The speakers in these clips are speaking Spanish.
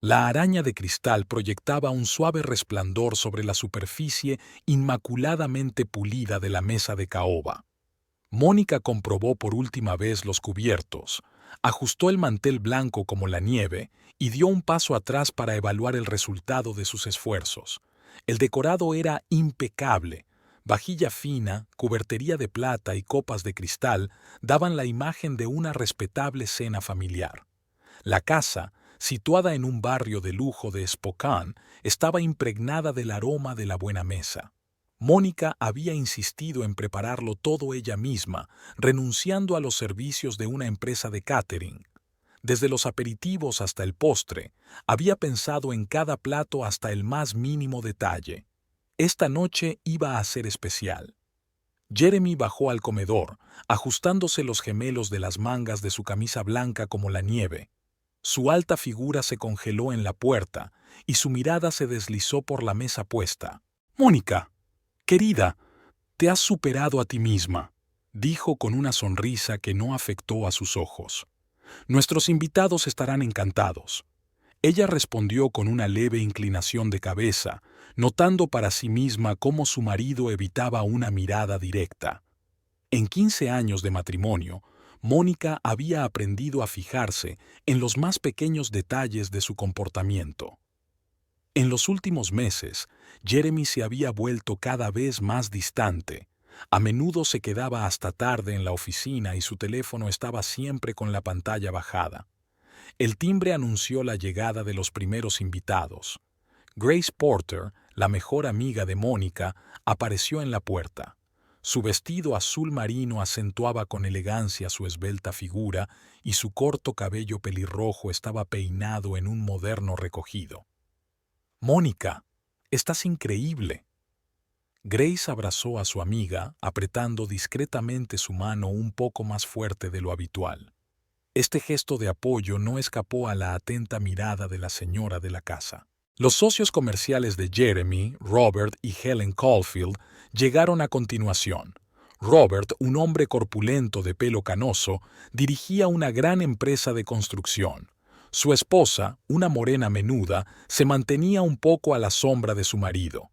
La araña de cristal proyectaba un suave resplandor sobre la superficie inmaculadamente pulida de la mesa de caoba. Mónica comprobó por última vez los cubiertos, ajustó el mantel blanco como la nieve y dio un paso atrás para evaluar el resultado de sus esfuerzos. El decorado era impecable. Vajilla fina, cubertería de plata y copas de cristal daban la imagen de una respetable cena familiar. La casa, situada en un barrio de lujo de Spokane, estaba impregnada del aroma de la buena mesa. Mónica había insistido en prepararlo todo ella misma, renunciando a los servicios de una empresa de catering. Desde los aperitivos hasta el postre, había pensado en cada plato hasta el más mínimo detalle. Esta noche iba a ser especial. Jeremy bajó al comedor, ajustándose los gemelos de las mangas de su camisa blanca como la nieve. Su alta figura se congeló en la puerta y su mirada se deslizó por la mesa puesta. «Mónica, querida, te has superado a ti misma», dijo con una sonrisa que no afectó a sus ojos. «Nuestros invitados estarán encantados». Ella respondió con una leve inclinación de cabeza, notando para sí misma cómo su marido evitaba una mirada directa. En 15 años de matrimonio, Mónica había aprendido a fijarse en los más pequeños detalles de su comportamiento. En los últimos meses, Jeremy se había vuelto cada vez más distante. A menudo se quedaba hasta tarde en la oficina y su teléfono estaba siempre con la pantalla bajada. El timbre anunció la llegada de los primeros invitados. Grace Porter, la mejor amiga de Mónica, apareció en la puerta. Su vestido azul marino acentuaba con elegancia su esbelta figura y su corto cabello pelirrojo estaba peinado en un moderno recogido. «Mónica, estás increíble». Grace abrazó a su amiga, apretando discretamente su mano un poco más fuerte de lo habitual. Este gesto de apoyo no escapó a la atenta mirada de la señora de la casa. Los socios comerciales de Jeremy, Robert y Helen Caulfield, llegaron a continuación. Robert, un hombre corpulento de pelo canoso, dirigía una gran empresa de construcción. Su esposa, una morena menuda, se mantenía un poco a la sombra de su marido.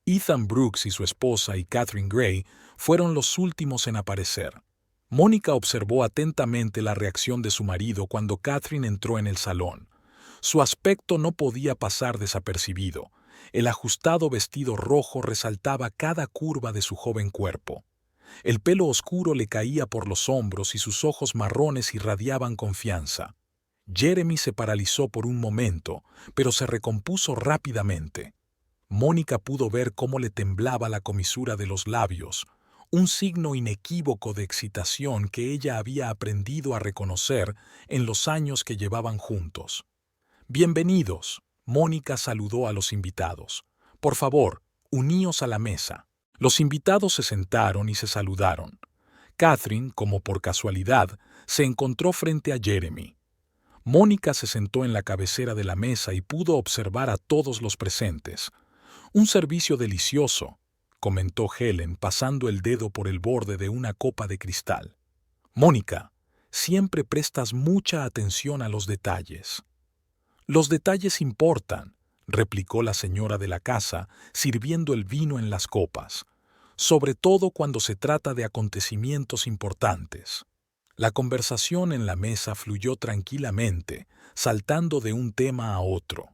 Ethan Brooks y su esposa y Catherine Gray fueron los últimos en aparecer. Mónica observó atentamente la reacción de su marido cuando Catherine entró en el salón. Su aspecto no podía pasar desapercibido. El ajustado vestido rojo resaltaba cada curva de su joven cuerpo. El pelo oscuro le caía por los hombros y sus ojos marrones irradiaban confianza. Jeremy se paralizó por un momento, pero se recompuso rápidamente. Mónica pudo ver cómo le temblaba la comisura de los labios, un signo inequívoco de excitación que ella había aprendido a reconocer en los años que llevaban juntos. «Bienvenidos», Mónica saludó a los invitados. «Por favor, uníos a la mesa». Los invitados se sentaron y se saludaron. Catherine, como por casualidad, se encontró frente a Jeremy. Mónica se sentó en la cabecera de la mesa y pudo observar a todos los presentes. «Un servicio delicioso», comentó Helen pasando el dedo por el borde de una copa de cristal. «Mónica, siempre prestas mucha atención a los detalles». «Los detalles importan», replicó la señora de la casa, sirviendo el vino en las copas, «sobre todo cuando se trata de acontecimientos importantes». La conversación en la mesa fluyó tranquilamente, saltando de un tema a otro.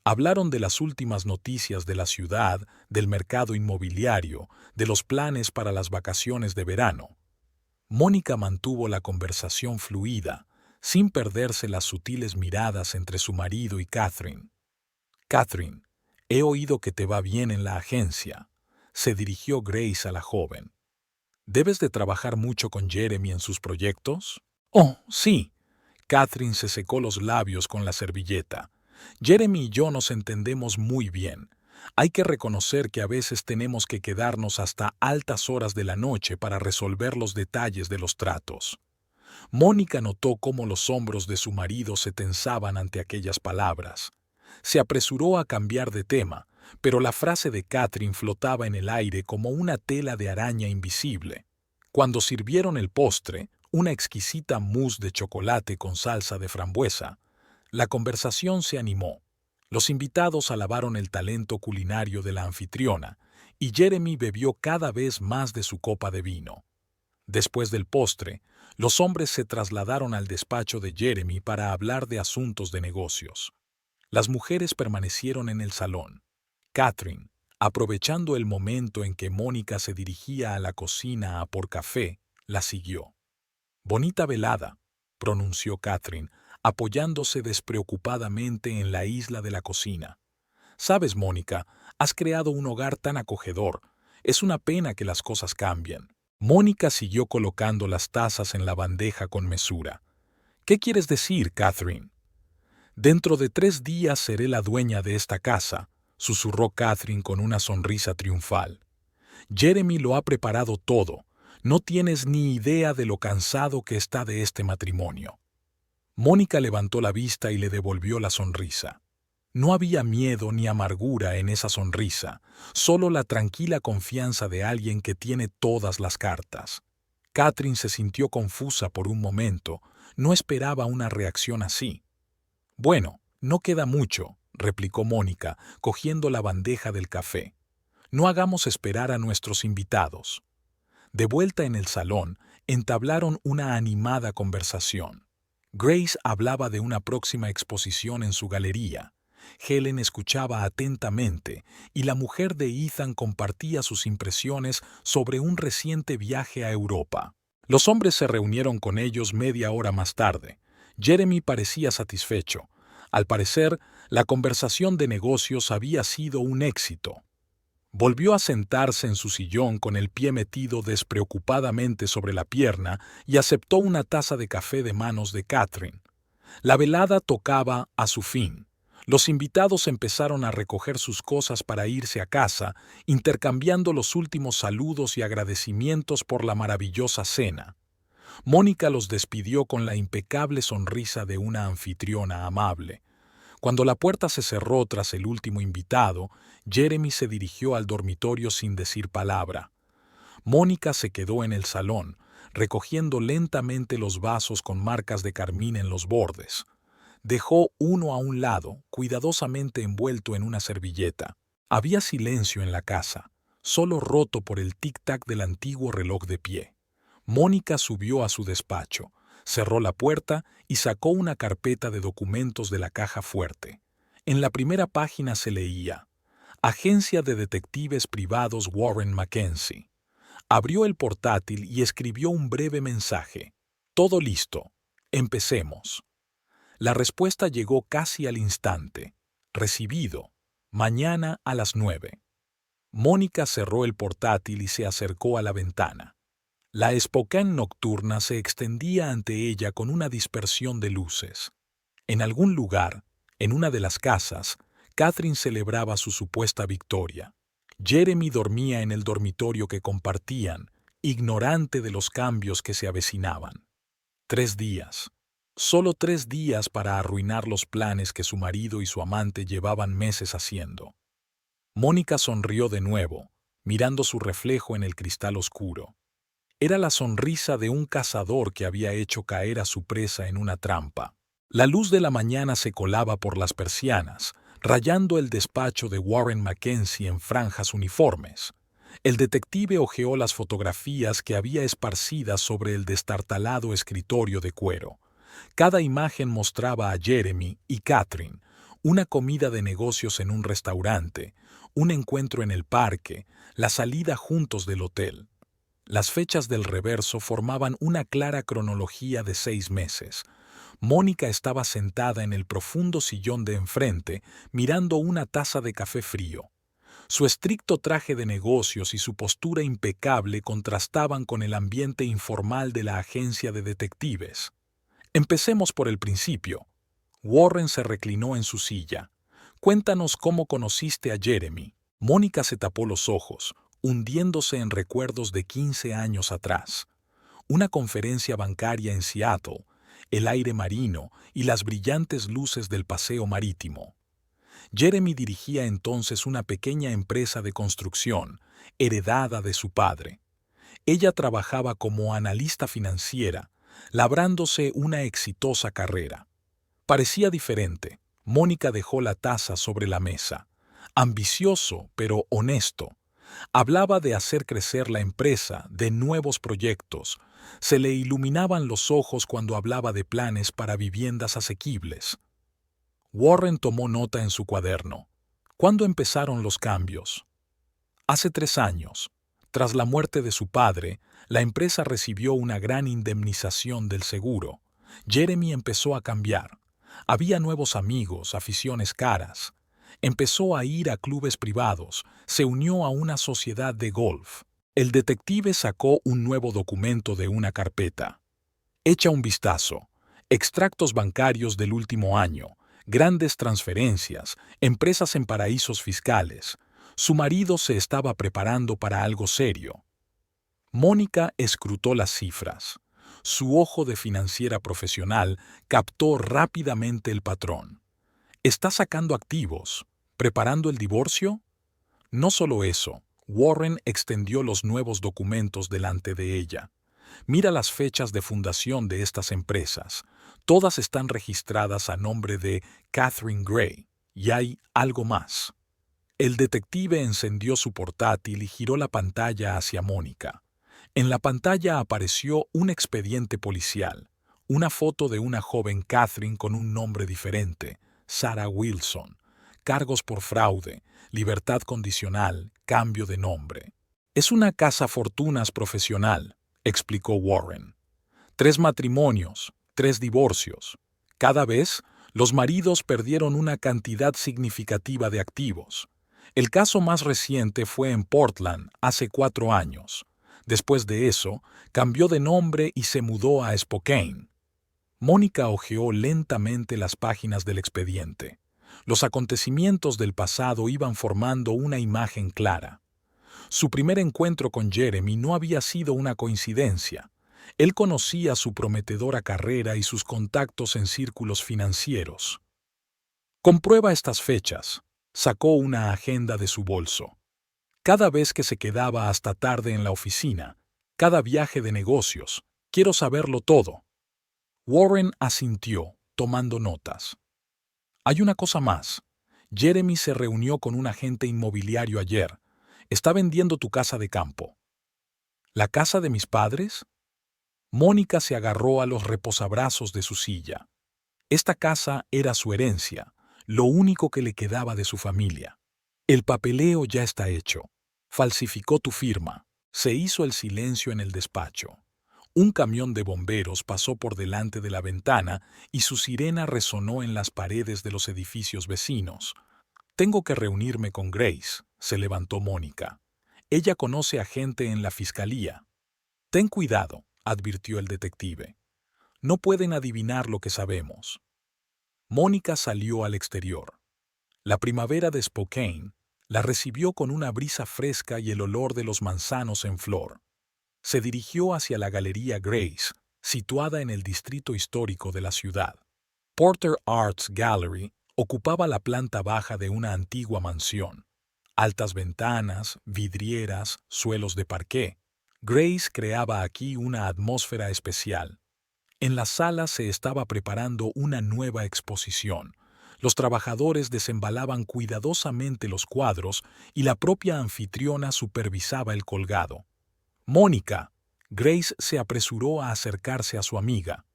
Hablaron de las últimas noticias de la ciudad, del mercado inmobiliario, de los planes para las vacaciones de verano. Mónica mantuvo la conversación fluida, sin perderse las sutiles miradas entre su marido y Catherine. «Catherine, he oído que te va bien en la agencia», se dirigió Grace a la joven. «¿Debes de trabajar mucho con Jeremy en sus proyectos?» «Oh, sí». Catherine se secó los labios con la servilleta. «Jeremy y yo nos entendemos muy bien. Hay que reconocer que a veces tenemos que quedarnos hasta altas horas de la noche para resolver los detalles de los tratos». Mónica notó cómo los hombros de su marido se tensaban ante aquellas palabras. Se apresuró a cambiar de tema, pero la frase de Catherine flotaba en el aire como una tela de araña invisible. Cuando sirvieron el postre, una exquisita mousse de chocolate con salsa de frambuesa, La conversación se animó. Los invitados alabaron el talento culinario de la anfitriona, y Jeremy bebió cada vez más de su copa de vino. Después del postre, los hombres se trasladaron al despacho de Jeremy para hablar de asuntos de negocios. Las mujeres permanecieron en el salón. Catherine, aprovechando el momento en que Mónica se dirigía a la cocina a por café, la siguió. «Bonita velada», pronunció Catherine, apoyándose despreocupadamente en la isla de la cocina. «Sabes, Mónica, has creado un hogar tan acogedor. Es una pena que las cosas cambien». Mónica siguió colocando las tazas en la bandeja con mesura. «¿Qué quieres decir, Catherine?» «Dentro de 3 días seré la dueña de esta casa», susurró Catherine con una sonrisa triunfal. «Jeremy lo ha preparado todo. No tienes ni idea de lo cansado que está de este matrimonio». Mónica levantó la vista y le devolvió la sonrisa. No había miedo ni amargura en esa sonrisa, solo la tranquila confianza de alguien que tiene todas las cartas. Catherine se sintió confusa por un momento, no esperaba una reacción así. «Bueno, no queda mucho», replicó Mónica, cogiendo la bandeja del café. «No hagamos esperar a nuestros invitados». De vuelta en el salón, entablaron una animada conversación. Grace hablaba de una próxima exposición en su galería. Helen escuchaba atentamente y la mujer de Ethan compartía sus impresiones sobre un reciente viaje a Europa. Los hombres se reunieron con ellos media hora más tarde. Jeremy parecía satisfecho. Al parecer, la conversación de negocios había sido un éxito. Volvió a sentarse en su sillón con el pie metido despreocupadamente sobre la pierna y aceptó una taza de café de manos de Catherine. La velada tocaba a su fin. Los invitados empezaron a recoger sus cosas para irse a casa, intercambiando los últimos saludos y agradecimientos por la maravillosa cena. Mónica los despidió con la impecable sonrisa de una anfitriona amable. Cuando la puerta se cerró tras el último invitado, Jeremy se dirigió al dormitorio sin decir palabra. Mónica se quedó en el salón, recogiendo lentamente los vasos con marcas de carmín en los bordes. Dejó uno a un lado, cuidadosamente envuelto en una servilleta. Había silencio en la casa, solo roto por el tic-tac del antiguo reloj de pie. Mónica subió a su despacho, cerró la puerta y sacó una carpeta de documentos de la caja fuerte. En la primera página se leía: Agencia de Detectives Privados Warren Mackenzie. Abrió el portátil y escribió un breve mensaje. «Todo listo. Empecemos». La respuesta llegó casi al instante. «Recibido. Mañana a las 9». Mónica cerró el portátil y se acercó a la ventana. La Spokane nocturna se extendía ante ella con una dispersión de luces. En algún lugar, en una de las casas, Catherine celebraba su supuesta victoria. Jeremy dormía en el dormitorio que compartían, ignorante de los cambios que se avecinaban. 3 días. Solo 3 días para arruinar los planes que su marido y su amante llevaban meses haciendo. Mónica sonrió de nuevo, mirando su reflejo en el cristal oscuro. Era la sonrisa de un cazador que había hecho caer a su presa en una trampa. La luz de la mañana se colaba por las persianas, rayando el despacho de Warren Mackenzie en franjas uniformes. El detective hojeó las fotografías que había esparcidas sobre el destartalado escritorio de cuero. Cada imagen mostraba a Jeremy y Catherine, una comida de negocios en un restaurante, un encuentro en el parque, la salida juntos del hotel. Las fechas del reverso formaban una clara cronología de 6 meses. Mónica estaba sentada en el profundo sillón de enfrente, mirando una taza de café frío. Su estricto traje de negocios y su postura impecable contrastaban con el ambiente informal de la agencia de detectives. Empecemos por el principio. Warren se reclinó en su silla. «Cuéntanos cómo conociste a Jeremy». Mónica se tapó los ojos, hundiéndose en recuerdos de 15 años atrás. Una conferencia bancaria en Seattle, el aire marino y las brillantes luces del paseo marítimo. Jeremy dirigía entonces una pequeña empresa de construcción, heredada de su padre. Ella trabajaba como analista financiera, labrándose una exitosa carrera. Parecía diferente. Mónica dejó la taza sobre la mesa. Ambicioso, pero honesto. Hablaba de hacer crecer la empresa, de nuevos proyectos. Se le iluminaban los ojos cuando hablaba de planes para viviendas asequibles. Warren tomó nota en su cuaderno. ¿Cuándo empezaron los cambios? Hace 3 años. Tras la muerte de su padre, la empresa recibió una gran indemnización del seguro. Jeremy empezó a cambiar. Había nuevos amigos, aficiones caras. Empezó a ir a clubes privados, se unió a una sociedad de golf. El detective sacó un nuevo documento de una carpeta. Echa un vistazo. Extractos bancarios del último año, grandes transferencias, empresas en paraísos fiscales. Su marido se estaba preparando para algo serio. Mónica escrutó las cifras. Su ojo de financiera profesional captó rápidamente el patrón. ¿Está sacando activos? ¿Preparando el divorcio? No solo eso, Warren extendió los nuevos documentos delante de ella. Mira las fechas de fundación de estas empresas. Todas están registradas a nombre de Catherine Gray. Y hay algo más. El detective encendió su portátil y giró la pantalla hacia Mónica. En la pantalla apareció un expediente policial, una foto de una joven Catherine con un nombre diferente, Sarah Wilson, cargos por fraude, libertad condicional, cambio de nombre. Es una cazafortunas profesional, explicó Warren. 3 matrimonios, 3 divorcios. Cada vez, los maridos perdieron una cantidad significativa de activos. El caso más reciente fue en Portland, hace 4 años. Después de eso, cambió de nombre y se mudó a Spokane. Mónica hojeó lentamente las páginas del expediente. Los acontecimientos del pasado iban formando una imagen clara. Su primer encuentro con Jeremy no había sido una coincidencia. Él conocía su prometedora carrera y sus contactos en círculos financieros. Comprueba estas fechas. Sacó una agenda de su bolso. Cada vez que se quedaba hasta tarde en la oficina, cada viaje de negocios, quiero saberlo todo. Warren asintió, tomando notas. Hay una cosa más. Jeremy se reunió con un agente inmobiliario ayer. Está vendiendo tu casa de campo. ¿La casa de mis padres? Mónica se agarró a los reposabrazos de su silla. Esta casa era su herencia, lo único que le quedaba de su familia. El papeleo ya está hecho. Falsificó tu firma. Se hizo el silencio en el despacho. Un camión de bomberos pasó por delante de la ventana y su sirena resonó en las paredes de los edificios vecinos. Tengo que reunirme con Grace, se levantó Mónica. Ella conoce a gente en la fiscalía. Ten cuidado, advirtió el detective. No pueden adivinar lo que sabemos. Mónica salió al exterior. La primavera de Spokane la recibió con una brisa fresca y el olor de los manzanos en flor. Se dirigió hacia la Galería Grace, situada en el distrito histórico de la ciudad. Porter Arts Gallery ocupaba la planta baja de una antigua mansión. Altas ventanas, vidrieras, suelos de parqué. Grace creaba aquí una atmósfera especial. En la sala se estaba preparando una nueva exposición. Los trabajadores desembalaban cuidadosamente los cuadros y la propia anfitriona supervisaba el colgado. «Mónica», Grace se apresuró a acercarse a su amiga.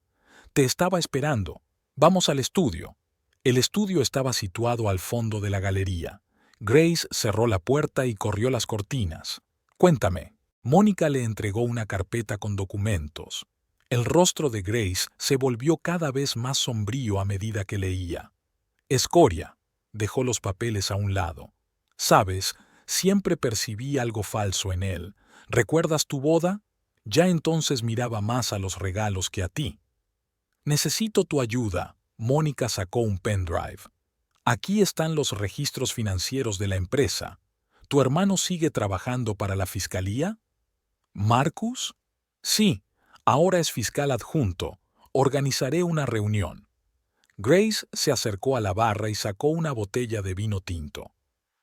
«Te estaba esperando. Vamos al estudio». El estudio estaba situado al fondo de la galería. Grace cerró la puerta y corrió las cortinas. «Cuéntame». Mónica le entregó una carpeta con documentos. El rostro de Grace se volvió cada vez más sombrío a medida que leía. «Escoria», dejó los papeles a un lado. «Sabes, siempre percibí algo falso en él. ¿Recuerdas tu boda? Ya entonces miraba más a los regalos que a ti». «Necesito tu ayuda». Mónica sacó un pendrive. «Aquí están los registros financieros de la empresa. ¿Tu hermano sigue trabajando para la fiscalía?» «¿Marcus?» «Sí, ahora es fiscal adjunto. Organizaré una reunión». Grace se acercó a la barra y sacó una botella de vino tinto.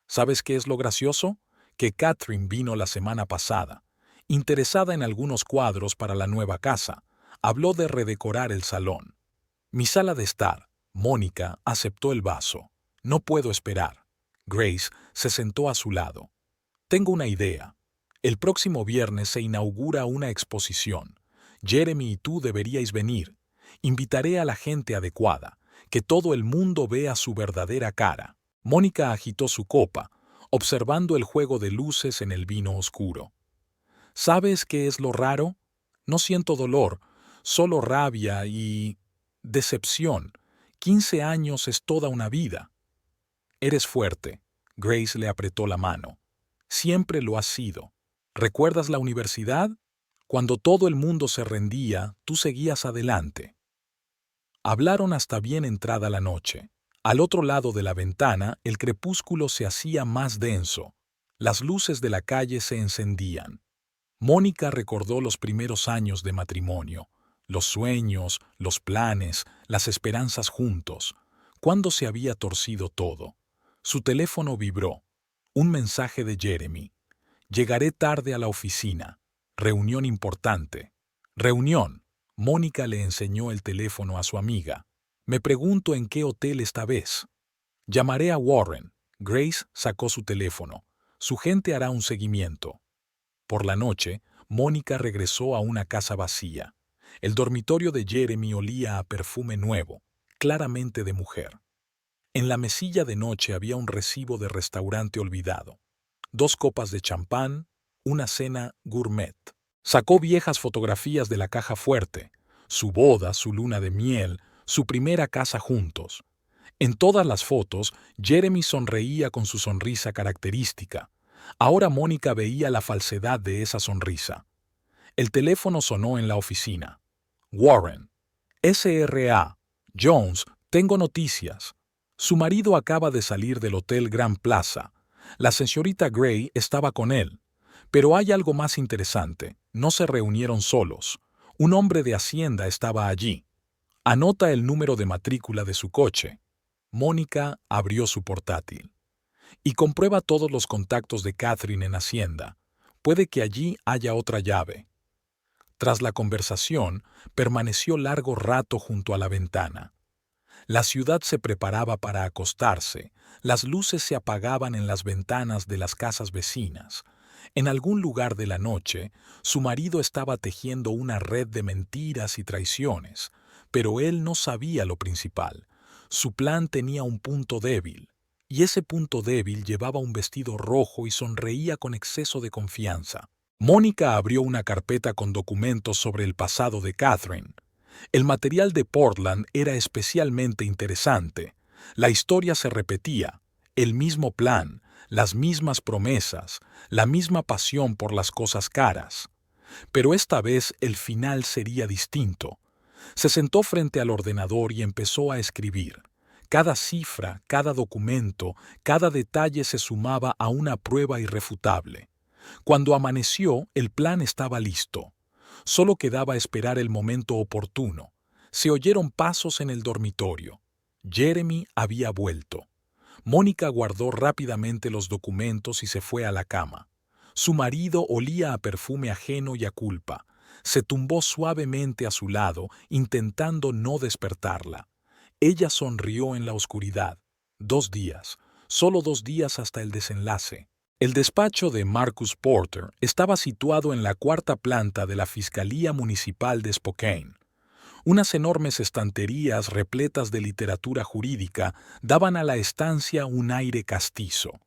¿Sabes qué es lo gracioso? Que Catherine vino la semana pasada, interesada en algunos cuadros para la nueva casa. Habló de redecorar el salón. Mi sala de estar. Mónica aceptó el vaso. No puedo esperar. Grace se sentó a su lado. Tengo una idea. El próximo viernes se inaugura una exposición. Jeremy y tú deberíais venir. Invitaré a la gente adecuada, que todo el mundo vea su verdadera cara. Mónica agitó su copa, observando el juego de luces en el vino oscuro. ¿Sabes qué es lo raro? No siento dolor, solo rabia y decepción. 15 años es toda una vida. Eres fuerte. Grace le apretó la mano. Siempre lo has sido. ¿Recuerdas la universidad? Cuando todo el mundo se rendía, tú seguías adelante. Hablaron hasta bien entrada la noche. Al otro lado de la ventana, el crepúsculo se hacía más denso. Las luces de la calle se encendían. Mónica recordó los primeros años de matrimonio, los sueños, los planes, las esperanzas juntos. ¿Cuándo se había torcido todo? Su teléfono vibró. Un mensaje de Jeremy. Llegaré tarde a la oficina. Reunión importante. Reunión. Mónica le enseñó el teléfono a su amiga. Me pregunto en qué hotel esta vez. Llamaré a Warren. Grace sacó su teléfono. Su gente hará un seguimiento. Por la noche, Mónica regresó a una casa vacía. El dormitorio de Jeremy olía a perfume nuevo, claramente de mujer. En la mesilla de noche había un recibo de restaurante olvidado. 2 copas de champán, una cena gourmet. Sacó viejas fotografías de la caja fuerte, su boda, su luna de miel, su primera casa juntos. En todas las fotos, Jeremy sonreía con su sonrisa característica. Ahora Mónica veía la falsedad de esa sonrisa. El teléfono sonó en la oficina. Warren. SRA. Jones, tengo noticias. Su marido acaba de salir del Hotel Grand Plaza. La señorita Gray estaba con él. Pero hay algo más interesante. No se reunieron solos. Un hombre de Hacienda estaba allí. Anota el número de matrícula de su coche. Mónica abrió su portátil. Y comprueba todos los contactos de Catherine en Hacienda. Puede que allí haya otra llave. Tras la conversación, permaneció largo rato junto a la ventana. La ciudad se preparaba para acostarse, las luces se apagaban en las ventanas de las casas vecinas. En algún lugar de la noche, su marido estaba tejiendo una red de mentiras y traiciones, pero él no sabía lo principal. Su plan tenía un punto débil, y ese punto débil llevaba un vestido rojo y sonreía con exceso de confianza. Mónica abrió una carpeta con documentos sobre el pasado de Catherine. El material de Portland era especialmente interesante. La historia se repetía, el mismo plan, las mismas promesas, la misma pasión por las cosas caras. Pero esta vez el final sería distinto. Se sentó frente al ordenador y empezó a escribir. Cada cifra, cada documento, cada detalle se sumaba a una prueba irrefutable. Cuando amaneció, el plan estaba listo. Solo quedaba esperar el momento oportuno. Se oyeron pasos en el dormitorio. Jeremy había vuelto. Mónica guardó rápidamente los documentos y se fue a la cama. Su marido olía a perfume ajeno y a culpa. Se tumbó suavemente a su lado, intentando no despertarla. Ella sonrió en la oscuridad. 2 días, solo 2 días hasta el desenlace. El despacho de Marcus Porter estaba situado en la 4ª planta de la Fiscalía Municipal de Spokane. Unas enormes estanterías repletas de literatura jurídica daban a la estancia un aire castizo.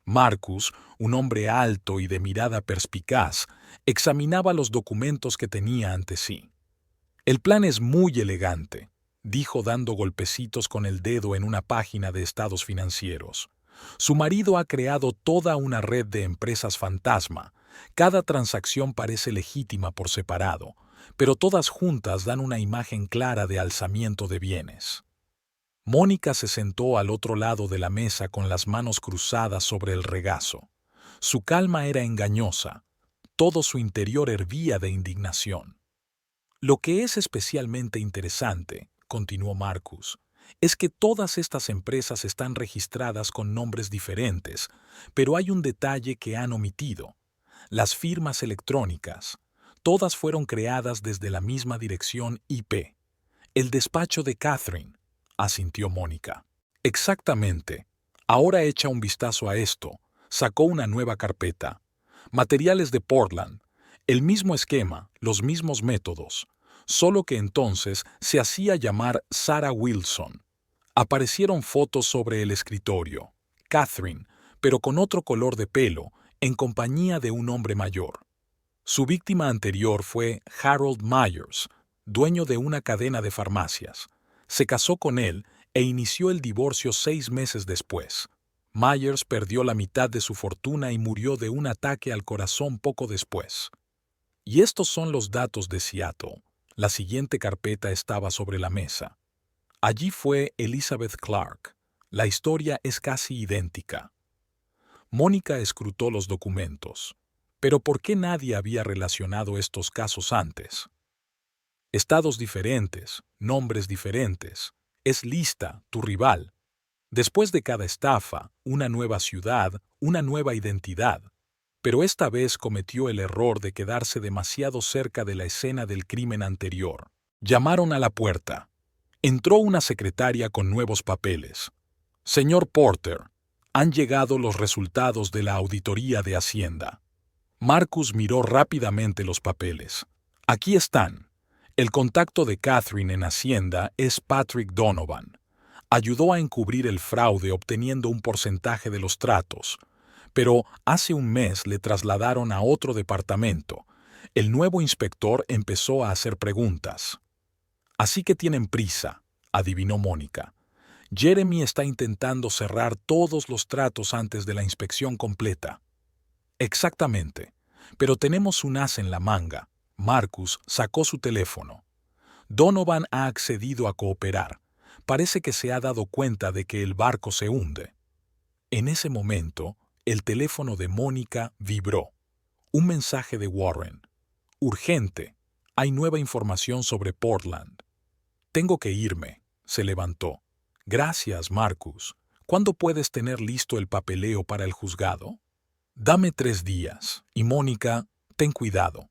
Marcus, un hombre alto y de mirada perspicaz, examinaba los documentos que tenía ante sí. «El plan es muy elegante», dijo dando golpecitos con el dedo en una página de estados financieros. Su marido ha creado toda una red de empresas fantasma. Cada transacción parece legítima por separado, pero todas juntas dan una imagen clara de alzamiento de bienes. Mónica se sentó al otro lado de la mesa con las manos cruzadas sobre el regazo. Su calma era engañosa. Todo su interior hervía de indignación. Lo que es especialmente interesante, continuó Marcus, es que todas estas empresas están registradas con nombres diferentes, pero hay un detalle que han omitido. Las firmas electrónicas. Todas fueron creadas desde la misma dirección IP. El despacho de Catherine. asintió Mónica. Exactamente. Ahora echa un vistazo a esto. Sacó una nueva carpeta. Materiales de Portland. El mismo esquema, los mismos métodos. Solo que entonces se hacía llamar Sarah Wilson. Aparecieron fotos sobre el escritorio. Catherine, pero con otro color de pelo, en compañía de un hombre mayor. Su víctima anterior fue Harold Myers, dueño de una cadena de farmacias. Se casó con él e inició el divorcio 6 meses después. Myers perdió la mitad de su fortuna y murió de un ataque al corazón poco después. Y estos son los datos de Seattle. La siguiente carpeta estaba sobre la mesa. Allí fue Elizabeth Clark. La historia es casi idéntica. Mónica escrutó los documentos. Pero ¿por qué nadie había relacionado estos casos antes? Estados diferentes, nombres diferentes. Es Lista, tu rival. Después de cada estafa, una nueva ciudad, una nueva identidad. Pero esta vez cometió el error de quedarse demasiado cerca de la escena del crimen anterior. Llamaron a la puerta. Entró una secretaria con nuevos papeles. Señor Porter, han llegado los resultados de la auditoría de Hacienda. Marcus miró rápidamente los papeles. Aquí están. El contacto de Catherine en Hacienda es Patrick Donovan. Ayudó a encubrir el fraude obteniendo un porcentaje de los tratos. Pero hace un mes le trasladaron a otro departamento. El nuevo inspector empezó a hacer preguntas. Así que tienen prisa, adivinó Mónica. Jeremy está intentando cerrar todos los tratos antes de la inspección completa. Exactamente. Pero tenemos un as en la manga. Marcus sacó su teléfono. Donovan ha accedido a cooperar. Parece que se ha dado cuenta de que el barco se hunde. En ese momento, el teléfono de Mónica vibró. Un mensaje de Warren. Urgente. Hay nueva información sobre Portland. Tengo que irme. Se levantó. Gracias, Marcus. ¿Cuándo puedes tener listo el papeleo para el juzgado? Dame 3 días. Y Mónica, ten cuidado.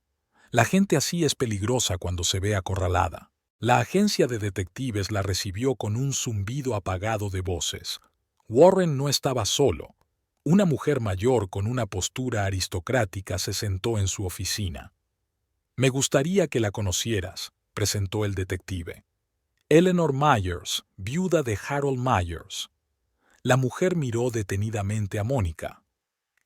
La gente así es peligrosa cuando se ve acorralada. La agencia de detectives la recibió con un zumbido apagado de voces. Warren no estaba solo. Una mujer mayor con una postura aristocrática se sentó en su oficina. Me gustaría que la conocieras, presentó el detective. Eleanor Myers, viuda de Harold Myers. La mujer miró detenidamente a Mónica.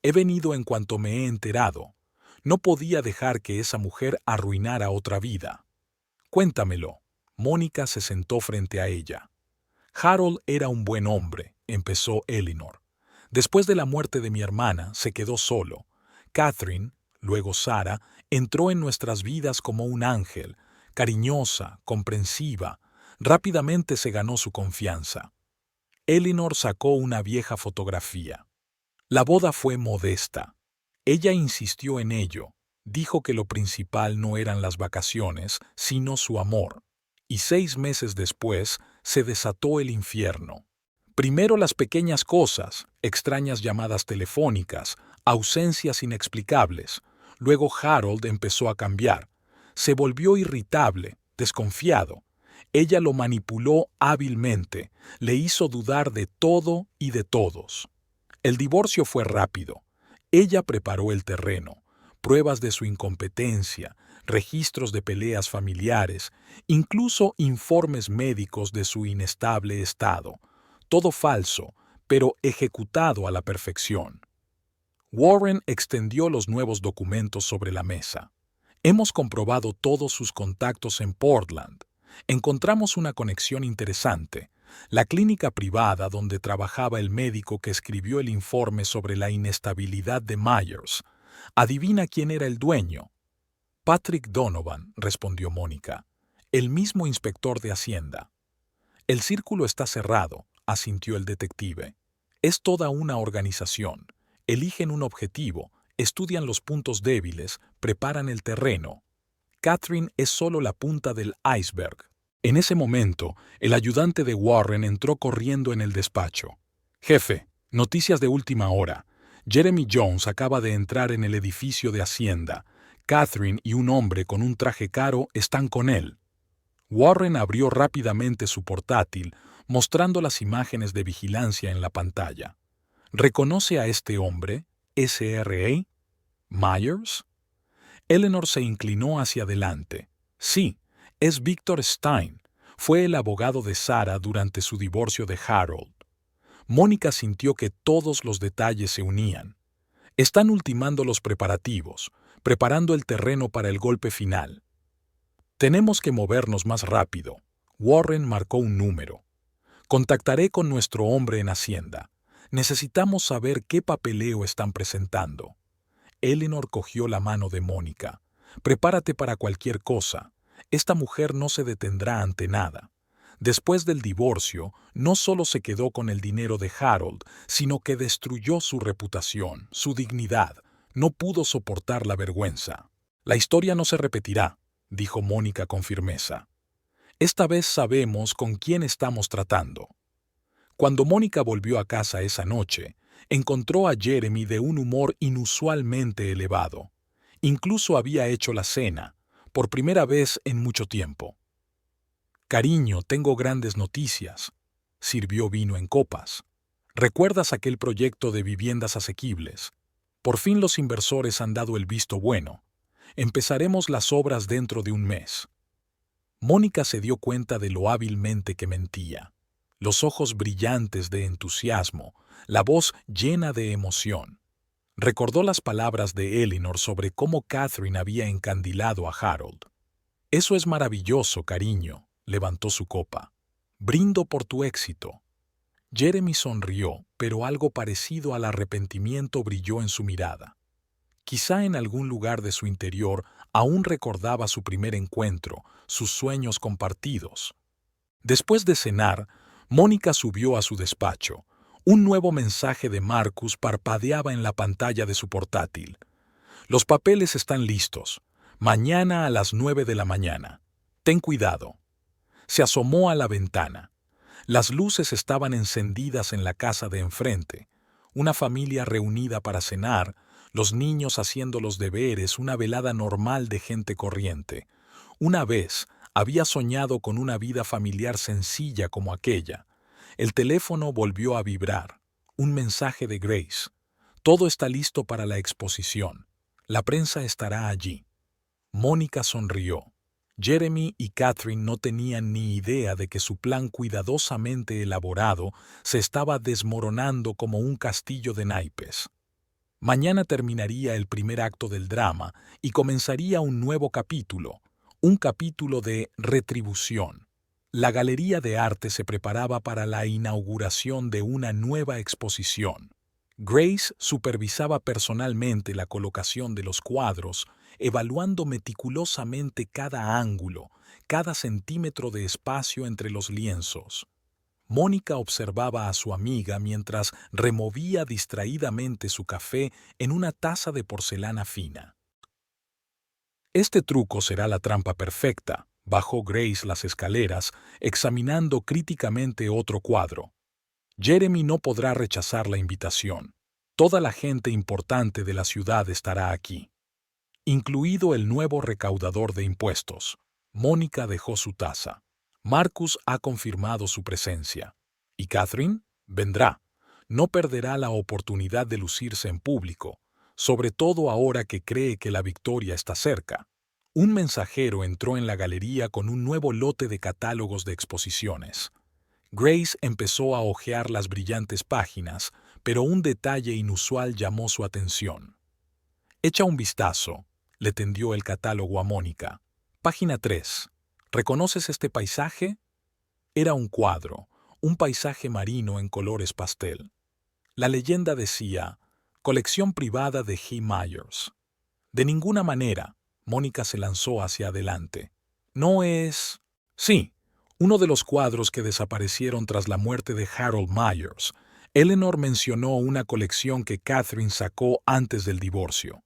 He venido en cuanto me he enterado. No podía dejar que esa mujer arruinara otra vida. Cuéntamelo. Mónica se sentó frente a ella. Harold era un buen hombre, empezó Eleanor. Después de la muerte de mi hermana, se quedó solo. Catherine, luego Sarah, entró en nuestras vidas como un ángel, cariñosa, comprensiva. Rápidamente se ganó su confianza. Eleanor sacó una vieja fotografía. La boda fue modesta. Ella insistió en ello. Dijo que lo principal no eran las vacaciones, sino su amor. Y 6 meses después se desató el infierno. Primero las pequeñas cosas, extrañas llamadas telefónicas, ausencias inexplicables. Luego Harold empezó a cambiar. Se volvió irritable, desconfiado. Ella lo manipuló hábilmente, le hizo dudar de todo y de todos. El divorcio fue rápido. Ella preparó el terreno, pruebas de su incompetencia, registros de peleas familiares, incluso informes médicos de su inestable estado. Todo falso, pero ejecutado a la perfección. Warren extendió los nuevos documentos sobre la mesa. Hemos comprobado todos sus contactos en Portland. Encontramos una conexión interesante. La clínica privada donde trabajaba el médico que escribió el informe sobre la inestabilidad de Myers. ¿Adivina quién era el dueño? Patrick Donovan, respondió Mónica, el mismo inspector de Hacienda. El círculo está cerrado, asintió el detective. Es toda una organización. Eligen un objetivo, estudian los puntos débiles, preparan el terreno. Catherine es solo la punta del iceberg. En ese momento, el ayudante de Warren entró corriendo en el despacho. Jefe, noticias de última hora. Jeremy Jones acaba de entrar en el edificio de Hacienda. Catherine y un hombre con un traje caro están con él. Warren abrió rápidamente su portátil, mostrando las imágenes de vigilancia en la pantalla. ¿Reconoce a este hombre, SRA? ¿Myers? Eleanor se inclinó hacia adelante. Sí, es Victor Stein. Fue el abogado de Sarah durante su divorcio de Harold. Mónica sintió que todos los detalles se unían. Están ultimando los preparativos, preparando el terreno para el golpe final. Tenemos que movernos más rápido. Warren marcó un número. Contactaré con nuestro hombre en Hacienda. Necesitamos saber qué papeleo están presentando. Eleanor cogió la mano de Mónica. Prepárate para cualquier cosa. Esta mujer no se detendrá ante nada. Después del divorcio, no solo se quedó con el dinero de Harold, sino que destruyó su reputación, su dignidad. No pudo soportar la vergüenza. La historia no se repetirá, dijo Mónica con firmeza. Esta vez sabemos con quién estamos tratando. Cuando Mónica volvió a casa esa noche, encontró a Jeremy de un humor inusualmente elevado. Incluso había hecho la cena, por primera vez en mucho tiempo. Cariño, tengo grandes noticias. Sirvió vino en copas. ¿Recuerdas aquel proyecto de viviendas asequibles? Por fin los inversores han dado el visto bueno. Empezaremos las obras dentro de un mes. Mónica se dio cuenta de lo hábilmente que mentía. Los ojos brillantes de entusiasmo, la voz llena de emoción. Recordó las palabras de Eleanor sobre cómo Catherine había encandilado a Harold. Eso es maravilloso, cariño, levantó su copa. Brindo por tu éxito. Jeremy sonrió, pero algo parecido al arrepentimiento brilló en su mirada. Quizá en algún lugar de su interior aún recordaba su primer encuentro, sus sueños compartidos. Después de cenar, Mónica subió a su despacho. Un nuevo mensaje de Marcus parpadeaba en la pantalla de su portátil. Los papeles están listos. Mañana a las 9 de la mañana. Ten cuidado. Se asomó a la ventana. Las luces estaban encendidas en la casa de enfrente. Una familia reunida para cenar, los niños haciendo los deberes, una velada normal de gente corriente. Una vez había soñado con una vida familiar sencilla como aquella. El teléfono volvió a vibrar. Un mensaje de Grace. Todo está listo para la exposición. La prensa estará allí. Mónica sonrió. Jeremy y Catherine no tenían ni idea de que su plan cuidadosamente elaborado se estaba desmoronando como un castillo de naipes. Mañana terminaría el primer acto del drama y comenzaría un nuevo capítulo, un capítulo de retribución. La Galería de Arte se preparaba para la inauguración de una nueva exposición. Grace supervisaba personalmente la colocación de los cuadros, evaluando meticulosamente cada ángulo, cada centímetro de espacio entre los lienzos. Mónica observaba a su amiga mientras removía distraídamente su café en una taza de porcelana fina. Este truco será la trampa perfecta, bajó Grace las escaleras, examinando críticamente otro cuadro. Jeremy no podrá rechazar la invitación. Toda la gente importante de la ciudad estará aquí, incluido el nuevo recaudador de impuestos. Mónica dejó su taza. Marcus ha confirmado su presencia. ¿Y Catherine? Vendrá. No perderá la oportunidad de lucirse en público, sobre todo ahora que cree que la victoria está cerca. Un mensajero entró en la galería con un nuevo lote de catálogos de exposiciones. Grace empezó a hojear las brillantes páginas, pero un detalle inusual llamó su atención. Echa un vistazo, le tendió el catálogo a Mónica. Página 3. ¿Reconoces este paisaje? Era un cuadro, un paisaje marino en colores pastel. La leyenda decía, colección privada de G. Myers. De ninguna manera, Mónica se lanzó hacia adelante. ¿No es...? Sí, uno de los cuadros que desaparecieron tras la muerte de Harold Myers. Eleanor mencionó una colección que Catherine sacó antes del divorcio.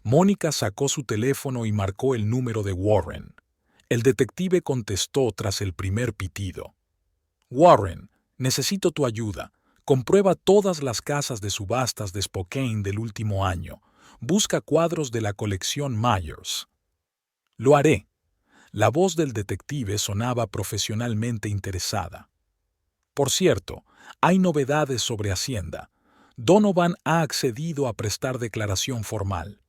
Mónica sacó su teléfono y marcó el número de Warren. El detective contestó tras el primer pitido. Warren, necesito tu ayuda. Comprueba todas las casas de subastas de Spokane del último año. Busca cuadros de la colección Myers. Lo haré. La voz del detective sonaba profesionalmente interesada. Por cierto, hay novedades sobre Hacienda. Donovan ha accedido a prestar declaración formal.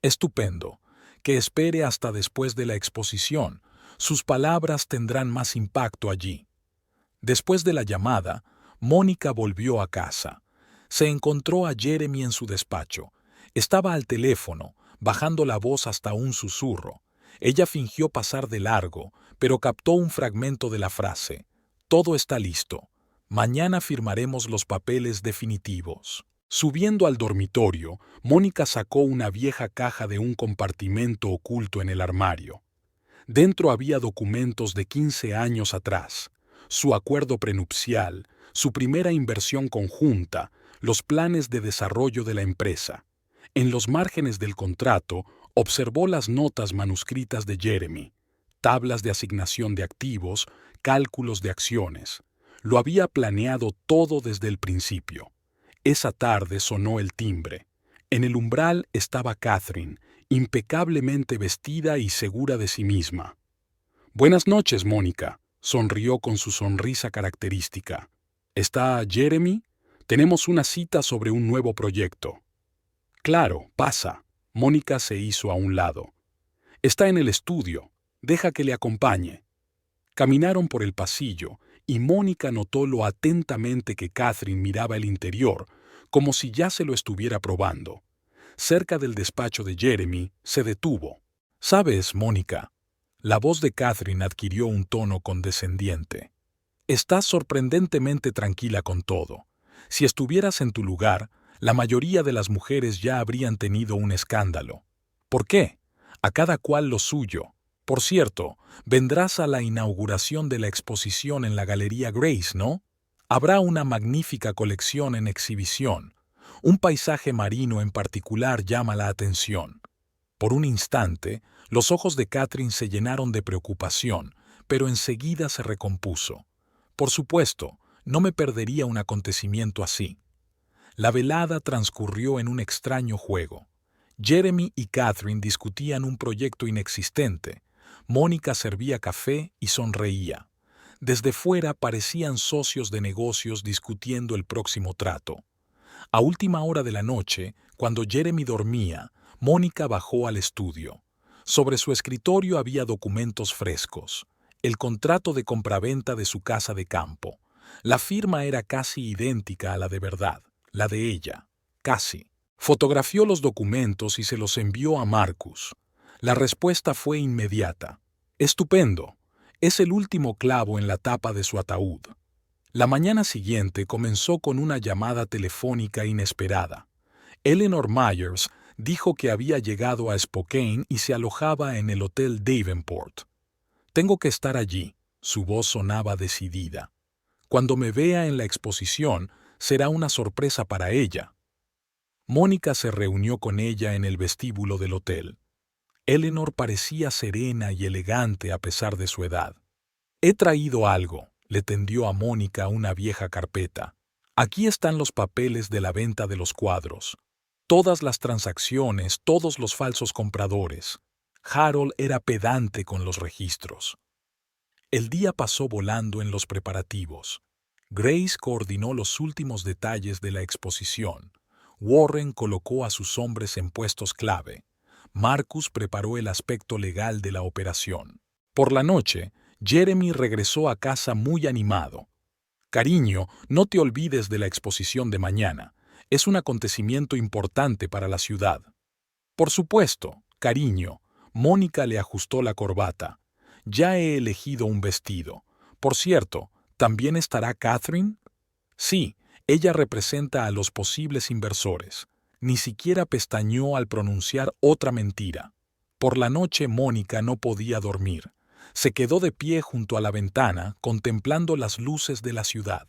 Estupendo. Que espere hasta después de la exposición. Sus palabras tendrán más impacto allí. Después de la llamada, Mónica volvió a casa. Se encontró a Jeremy en su despacho. Estaba al teléfono, bajando la voz hasta un susurro. Ella fingió pasar de largo, pero captó un fragmento de la frase. Todo está listo. Mañana firmaremos los papeles definitivos. Subiendo al dormitorio, Mónica sacó una vieja caja de un compartimento oculto en el armario. Dentro había documentos de 15 años atrás, su acuerdo prenupcial, su primera inversión conjunta, los planes de desarrollo de la empresa. En los márgenes del contrato, observó las notas manuscritas de Jeremy, tablas de asignación de activos, cálculos de acciones. Lo había planeado todo desde el principio. Esa tarde sonó el timbre. En el umbral estaba Catherine, impecablemente vestida y segura de sí misma. «Buenas noches, Mónica», sonrió con su sonrisa característica. «¿Está Jeremy? Tenemos una cita sobre un nuevo proyecto». «Claro, pasa». Mónica se hizo a un lado. «Está en el estudio. Deja que le acompañe». Caminaron por el pasillo y Mónica notó lo atentamente que Catherine miraba el interior, como si ya se lo estuviera probando. Cerca del despacho de Jeremy, se detuvo. «¿Sabes, Mónica?» La voz de Catherine adquirió un tono condescendiente. «Estás sorprendentemente tranquila con todo. Si estuvieras en tu lugar, la mayoría de las mujeres ya habrían tenido un escándalo. ¿Por qué? A cada cual lo suyo. Por cierto, vendrás a la inauguración de la exposición en la Galería Grace, ¿no? Habrá una magnífica colección en exhibición. Un paisaje marino en particular llama la atención». Por un instante, los ojos de Catherine se llenaron de preocupación, pero enseguida se recompuso. «Por supuesto, no me perdería un acontecimiento así». La velada transcurrió en un extraño juego. Jeremy y Catherine discutían un proyecto inexistente. Mónica servía café y sonreía. Desde fuera parecían socios de negocios discutiendo el próximo trato. A última hora de la noche, cuando Jeremy dormía, Mónica bajó al estudio. Sobre su escritorio había documentos frescos. El contrato de compraventa de su casa de campo. La firma era casi idéntica a la de verdad, la de ella. Casi. Fotografió los documentos y se los envió a Marcus. La respuesta fue inmediata. «Estupendo. Es el último clavo en la tapa de su ataúd». La mañana siguiente comenzó con una llamada telefónica inesperada. Eleanor Myers dijo que había llegado a Spokane y se alojaba en el Hotel Davenport. «Tengo que estar allí», su voz sonaba decidida. «Cuando me vea en la exposición, será una sorpresa para ella». Mónica se reunió con ella en el vestíbulo del hotel. Eleanor parecía serena y elegante a pesar de su edad. «He traído algo», le tendió a Mónica una vieja carpeta. «Aquí están los papeles de la venta de los cuadros. Todas las transacciones, todos los falsos compradores». Harold era pedante con los registros. El día pasó volando en los preparativos. Grace coordinó los últimos detalles de la exposición. Warren colocó a sus hombres en puestos clave. Marcus preparó el aspecto legal de la operación. Por la noche, Jeremy regresó a casa muy animado. «Cariño, no te olvides de la exposición de mañana. Es un acontecimiento importante para la ciudad». «Por supuesto, cariño». Mónica le ajustó la corbata. «Ya he elegido un vestido. Por cierto, ¿también estará Catherine?» «Sí, ella representa a los posibles inversores». Ni siquiera pestañeó al pronunciar otra mentira. Por la noche Mónica no podía dormir. Se quedó de pie junto a la ventana, contemplando las luces de la ciudad.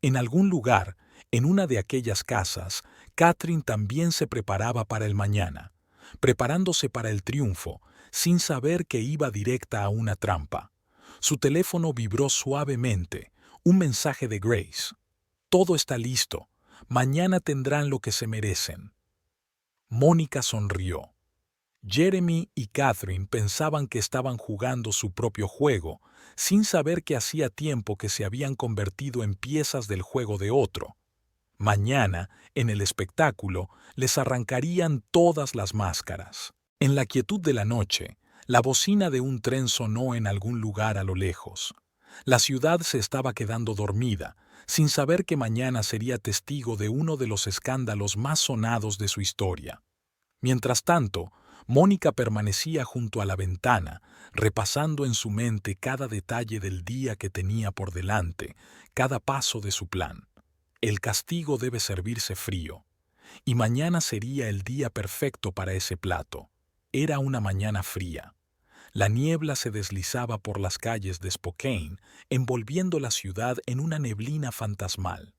En algún lugar, en una de aquellas casas, Catherine también se preparaba para el mañana, preparándose para el triunfo, sin saber que iba directa a una trampa. Su teléfono vibró suavemente, un mensaje de Grace. «Todo está listo. Mañana tendrán lo que se merecen». Mónica sonrió. Jeremy y Catherine pensaban que estaban jugando su propio juego, sin saber que hacía tiempo que se habían convertido en piezas del juego de otro. Mañana, en el espectáculo, les arrancarían todas las máscaras. En la quietud de la noche, la bocina de un tren sonó en algún lugar a lo lejos. La ciudad se estaba quedando dormida, sin saber que mañana sería testigo de uno de los escándalos más sonados de su historia. Mientras tanto, Mónica permanecía junto a la ventana, repasando en su mente cada detalle del día que tenía por delante, cada paso de su plan. El castigo debe servirse frío, y mañana sería el día perfecto para ese plato. Era una mañana fría. La niebla se deslizaba por las calles de Spokane, envolviendo la ciudad en una neblina fantasmal.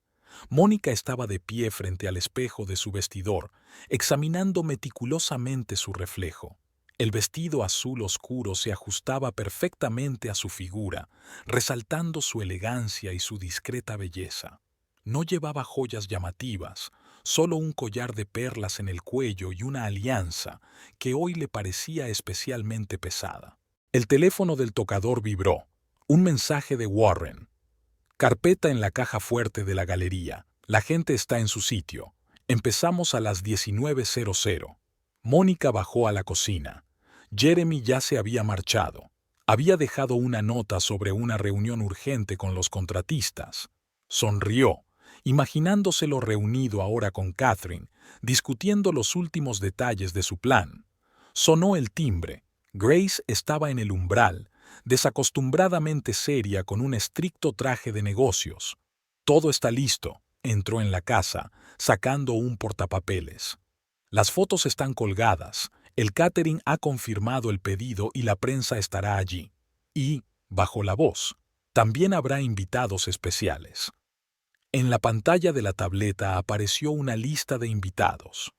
Mónica estaba de pie frente al espejo de su vestidor, examinando meticulosamente su reflejo. El vestido azul oscuro se ajustaba perfectamente a su figura, resaltando su elegancia y su discreta belleza. No llevaba joyas llamativas, solo un collar de perlas en el cuello y una alianza que hoy le parecía especialmente pesada. El teléfono del tocador vibró. Un mensaje de Warren. Carpeta en la caja fuerte de la galería. La gente está en su sitio. Empezamos a las 19:00. Mónica bajó a la cocina. Jeremy ya se había marchado. Había dejado una nota sobre una reunión urgente con los contratistas. Sonrió, imaginándoselo reunido ahora con Catherine, discutiendo los últimos detalles de su plan. Sonó el timbre. Grace estaba en el umbral, desacostumbradamente seria con un estricto traje de negocios. Todo está listo, entró en la casa, sacando un portapapeles. Las fotos están colgadas, el catering ha confirmado el pedido y la prensa estará allí. Y, bajo la voz, también habrá invitados especiales. En la pantalla de la tableta apareció una lista de invitados.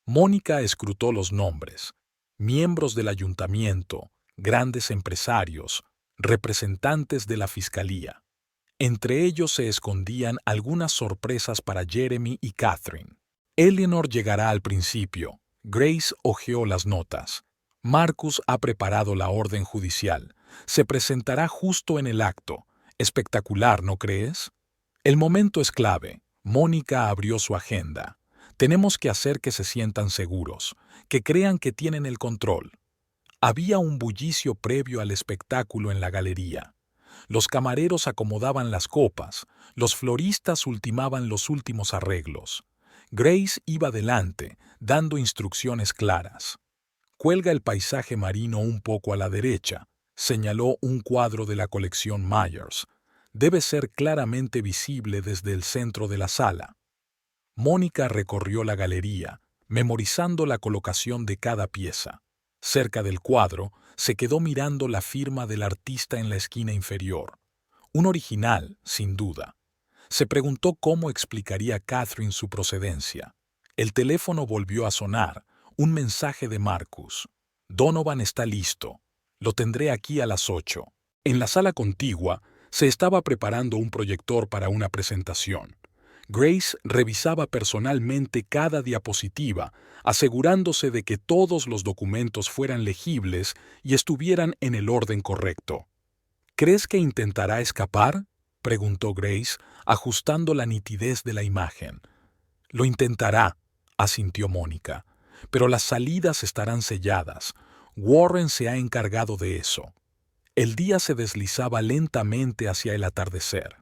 Mónica escrutó los nombres. Miembros del ayuntamiento, grandes empresarios, representantes de la fiscalía. Entre ellos se escondían algunas sorpresas para Jeremy y Catherine. Eleanor llegará al principio. Grace hojeó las notas. Marcus ha preparado la orden judicial. Se presentará justo en el acto. Espectacular, ¿no crees? El momento es clave. Mónica abrió su agenda. Tenemos que hacer que se sientan seguros, que crean que tienen el control. Había un bullicio previo al espectáculo en la galería. Los camareros acomodaban las copas, los floristas ultimaban los últimos arreglos. Grace iba delante, dando instrucciones claras. Cuelga el paisaje marino un poco a la derecha, señaló un cuadro de la colección Myers. Debe ser claramente visible desde el centro de la sala. Mónica recorrió la galería, memorizando la colocación de cada pieza. Cerca del cuadro, se quedó mirando la firma del artista en la esquina inferior. Un original, sin duda. Se preguntó cómo explicaría Catherine su procedencia. El teléfono volvió a sonar, un mensaje de Marcus. Donovan está listo. Lo tendré aquí a las 8. En la sala contigua, se estaba preparando un proyector para una presentación. Grace revisaba personalmente cada diapositiva, asegurándose de que todos los documentos fueran legibles y estuvieran en el orden correcto. ¿Crees que intentará escapar?, preguntó Grace, ajustando la nitidez de la imagen. Lo intentará, asintió Mónica, pero las salidas estarán selladas. Warren se ha encargado de eso. El día se deslizaba lentamente hacia el atardecer.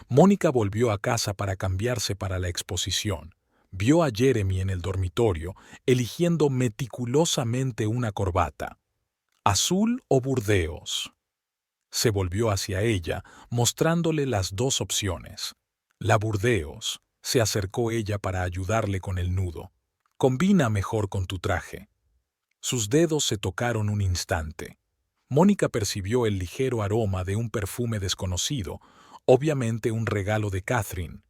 Mónica volvió a casa para cambiarse para la exposición. Vio a Jeremy en el dormitorio, eligiendo meticulosamente una corbata. ¿Azul o burdeos? Se volvió hacia ella, mostrándole las dos opciones. La burdeos. Se acercó ella para ayudarle con el nudo. Combina mejor con tu traje. Sus dedos se tocaron un instante. Mónica percibió el ligero aroma de un perfume desconocido, obviamente un regalo de Catherine.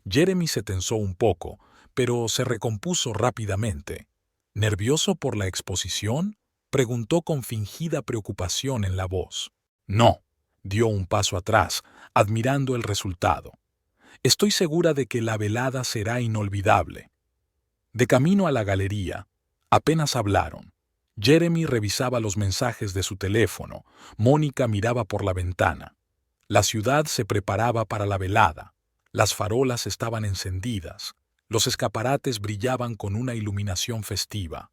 Jeremy se tensó un poco, pero se recompuso rápidamente. ¿Nervioso por la exposición?, preguntó con fingida preocupación en la voz. No, dio un paso atrás, admirando el resultado. Estoy segura de que la velada será inolvidable. De camino a la galería, apenas hablaron. Jeremy revisaba los mensajes de su teléfono. Mónica miraba por la ventana. La ciudad se preparaba para la velada. Las farolas estaban encendidas. Los escaparates brillaban con una iluminación festiva.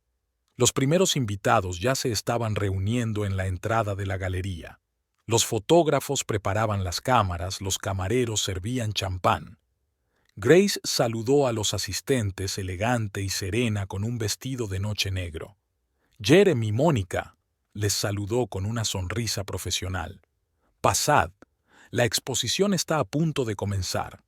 Los primeros invitados ya se estaban reuniendo en la entrada de la galería. Los fotógrafos preparaban las cámaras, los camareros servían champán. Grace saludó a los asistentes elegante y serena con un vestido de noche negro. Jeremy, Mónica, les saludó con una sonrisa profesional. Pasad, la exposición está a punto de comenzar.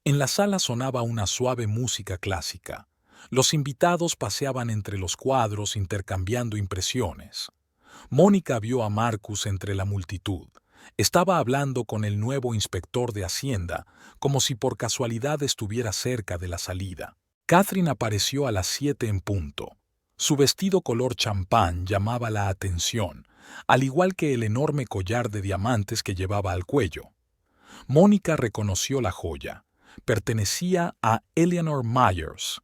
En la sala sonaba una suave música clásica. Los invitados paseaban entre los cuadros intercambiando impresiones. Mónica vio a Marcus entre la multitud. Estaba hablando con el nuevo inspector de Hacienda, como si por casualidad estuviera cerca de la salida. Catherine apareció a las 7 en punto. Su vestido color champán llamaba la atención, al igual que el enorme collar de diamantes que llevaba al cuello. Mónica reconoció la joya. Pertenecía a Eleanor Myers.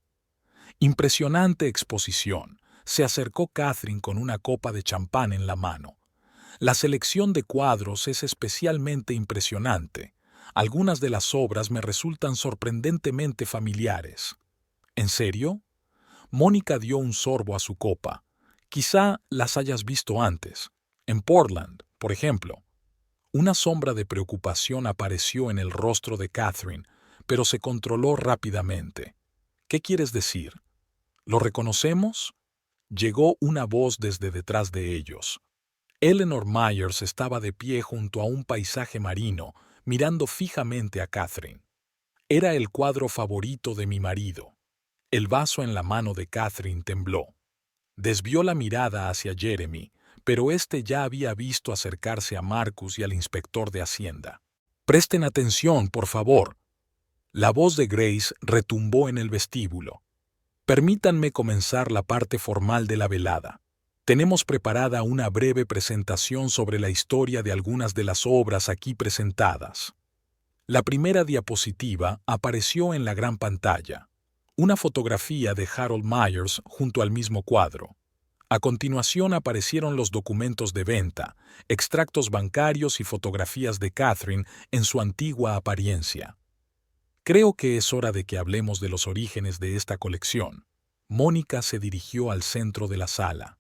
Impresionante exposición. Se acercó Catherine con una copa de champán en la mano. La selección de cuadros es especialmente impresionante. Algunas de las obras me resultan sorprendentemente familiares. ¿En serio? Mónica dio un sorbo a su copa. Quizá las hayas visto antes. En Portland, por ejemplo. Una sombra de preocupación apareció en el rostro de Catherine, pero se controló rápidamente. ¿Qué quieres decir? ¿Lo reconocemos? Llegó una voz desde detrás de ellos. Eleanor Myers estaba de pie junto a un paisaje marino, mirando fijamente a Catherine. Era el cuadro favorito de mi marido. El vaso en la mano de Catherine tembló. Desvió la mirada hacia Jeremy, pero éste ya había visto acercarse a Marcus y al inspector de Hacienda. «Presten atención, por favor». La voz de Grace retumbó en el vestíbulo. «Permítanme comenzar la parte formal de la velada. Tenemos preparada una breve presentación sobre la historia de algunas de las obras aquí presentadas». La primera diapositiva apareció en la gran pantalla. Una fotografía de Harold Myers junto al mismo cuadro. A continuación aparecieron los documentos de venta, extractos bancarios y fotografías de Catherine en su antigua apariencia. Creo que es hora de que hablemos de los orígenes de esta colección. Mónica se dirigió al centro de la sala.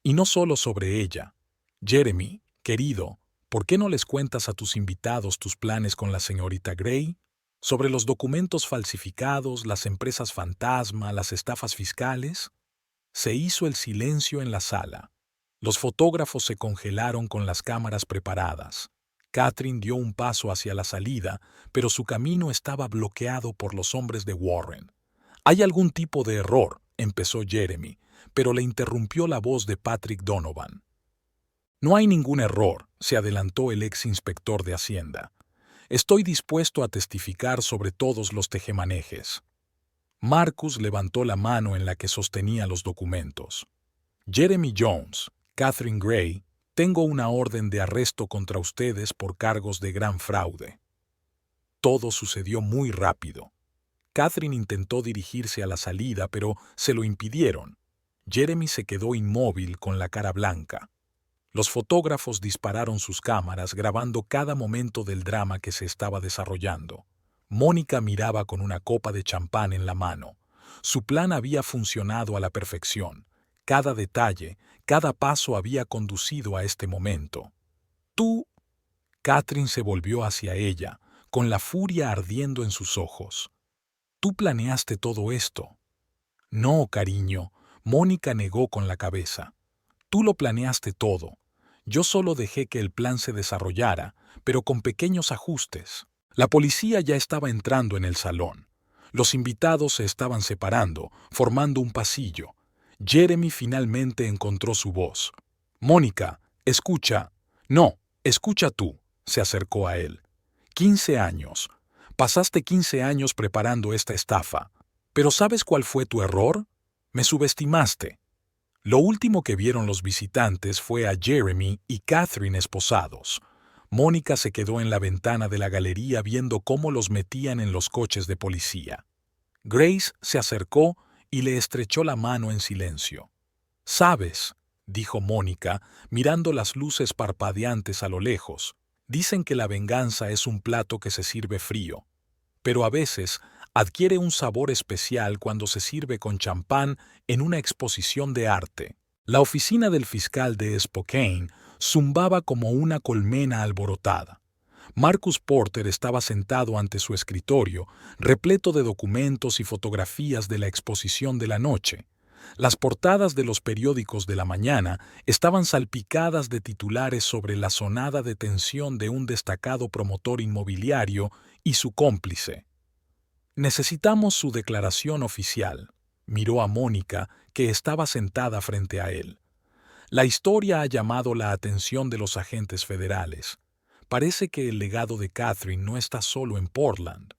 Y no solo sobre ella. Jeremy, querido, ¿por qué no les cuentas a tus invitados tus planes con la señorita Gray? ¿Sobre los documentos falsificados, las empresas fantasma, las estafas fiscales? Se hizo el silencio en la sala. Los fotógrafos se congelaron con las cámaras preparadas. Catherine dio un paso hacia la salida, pero su camino estaba bloqueado por los hombres de Warren. «Hay algún tipo de error», empezó Jeremy, pero le interrumpió la voz de Patrick Donovan. «No hay ningún error», se adelantó el ex inspector de Hacienda. «Estoy dispuesto a testificar sobre todos los tejemanejes». Marcus levantó la mano en la que sostenía los documentos. «Jeremy Jones, Catherine Gray, tengo una orden de arresto contra ustedes por cargos de gran fraude». Todo sucedió muy rápido. Catherine intentó dirigirse a la salida, pero se lo impidieron. Jeremy se quedó inmóvil con la cara blanca. Los fotógrafos dispararon sus cámaras grabando cada momento del drama que se estaba desarrollando. Mónica miraba con una copa de champán en la mano. Su plan había funcionado a la perfección. Cada detalle, cada paso había conducido a este momento. «Tú...» Catherine se volvió hacia ella, con la furia ardiendo en sus ojos. «¿Tú planeaste todo esto?» «No, cariño», Mónica negó con la cabeza. «Tú lo planeaste todo. Yo solo dejé que el plan se desarrollara, pero con pequeños ajustes». La policía ya estaba entrando en el salón. Los invitados se estaban separando, formando un pasillo. Jeremy finalmente encontró su voz. «Mónica, escucha». «No, escucha tú», se acercó a él. 15 años. Pasaste 15 años preparando esta estafa. ¿Pero sabes cuál fue tu error? Me subestimaste. Lo último que vieron los visitantes fue a Jeremy y Catherine esposados. Mónica se quedó en la ventana de la galería viendo cómo los metían en los coches de policía. Grace se acercó y le estrechó la mano en silencio. «Sabes», dijo Mónica, mirando las luces parpadeantes a lo lejos, «dicen que la venganza es un plato que se sirve frío, pero a veces adquiere un sabor especial cuando se sirve con champán en una exposición de arte». La oficina del fiscal de Spokane zumbaba como una colmena alborotada. Marcus Porter estaba sentado ante su escritorio, repleto de documentos y fotografías de la exposición de la noche. Las portadas de los periódicos de la mañana estaban salpicadas de titulares sobre la sonada detención de un destacado promotor inmobiliario y su cómplice. «Necesitamos su declaración oficial», miró a Mónica, que estaba sentada frente a él. «La historia ha llamado la atención de los agentes federales. Parece que el legado de Catherine no está solo en Portland».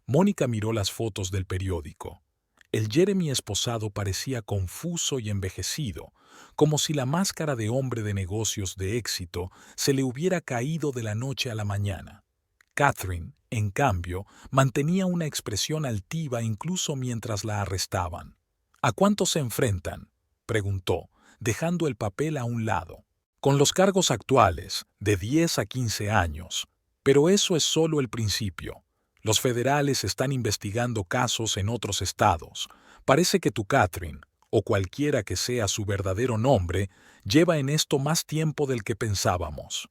Mónica miró las fotos del periódico. El Jeremy esposado parecía confuso y envejecido, como si la máscara de hombre de negocios de éxito se le hubiera caído de la noche a la mañana. Catherine, en cambio, mantenía una expresión altiva incluso mientras la arrestaban. «¿A cuánto se enfrentan?», preguntó, dejando el papel a un lado. «Con los cargos actuales, de 10 a 15 años. Pero eso es solo el principio. Los federales están investigando casos en otros estados. Parece que tu Catherine, o cualquiera que sea su verdadero nombre, lleva en esto más tiempo del que pensábamos».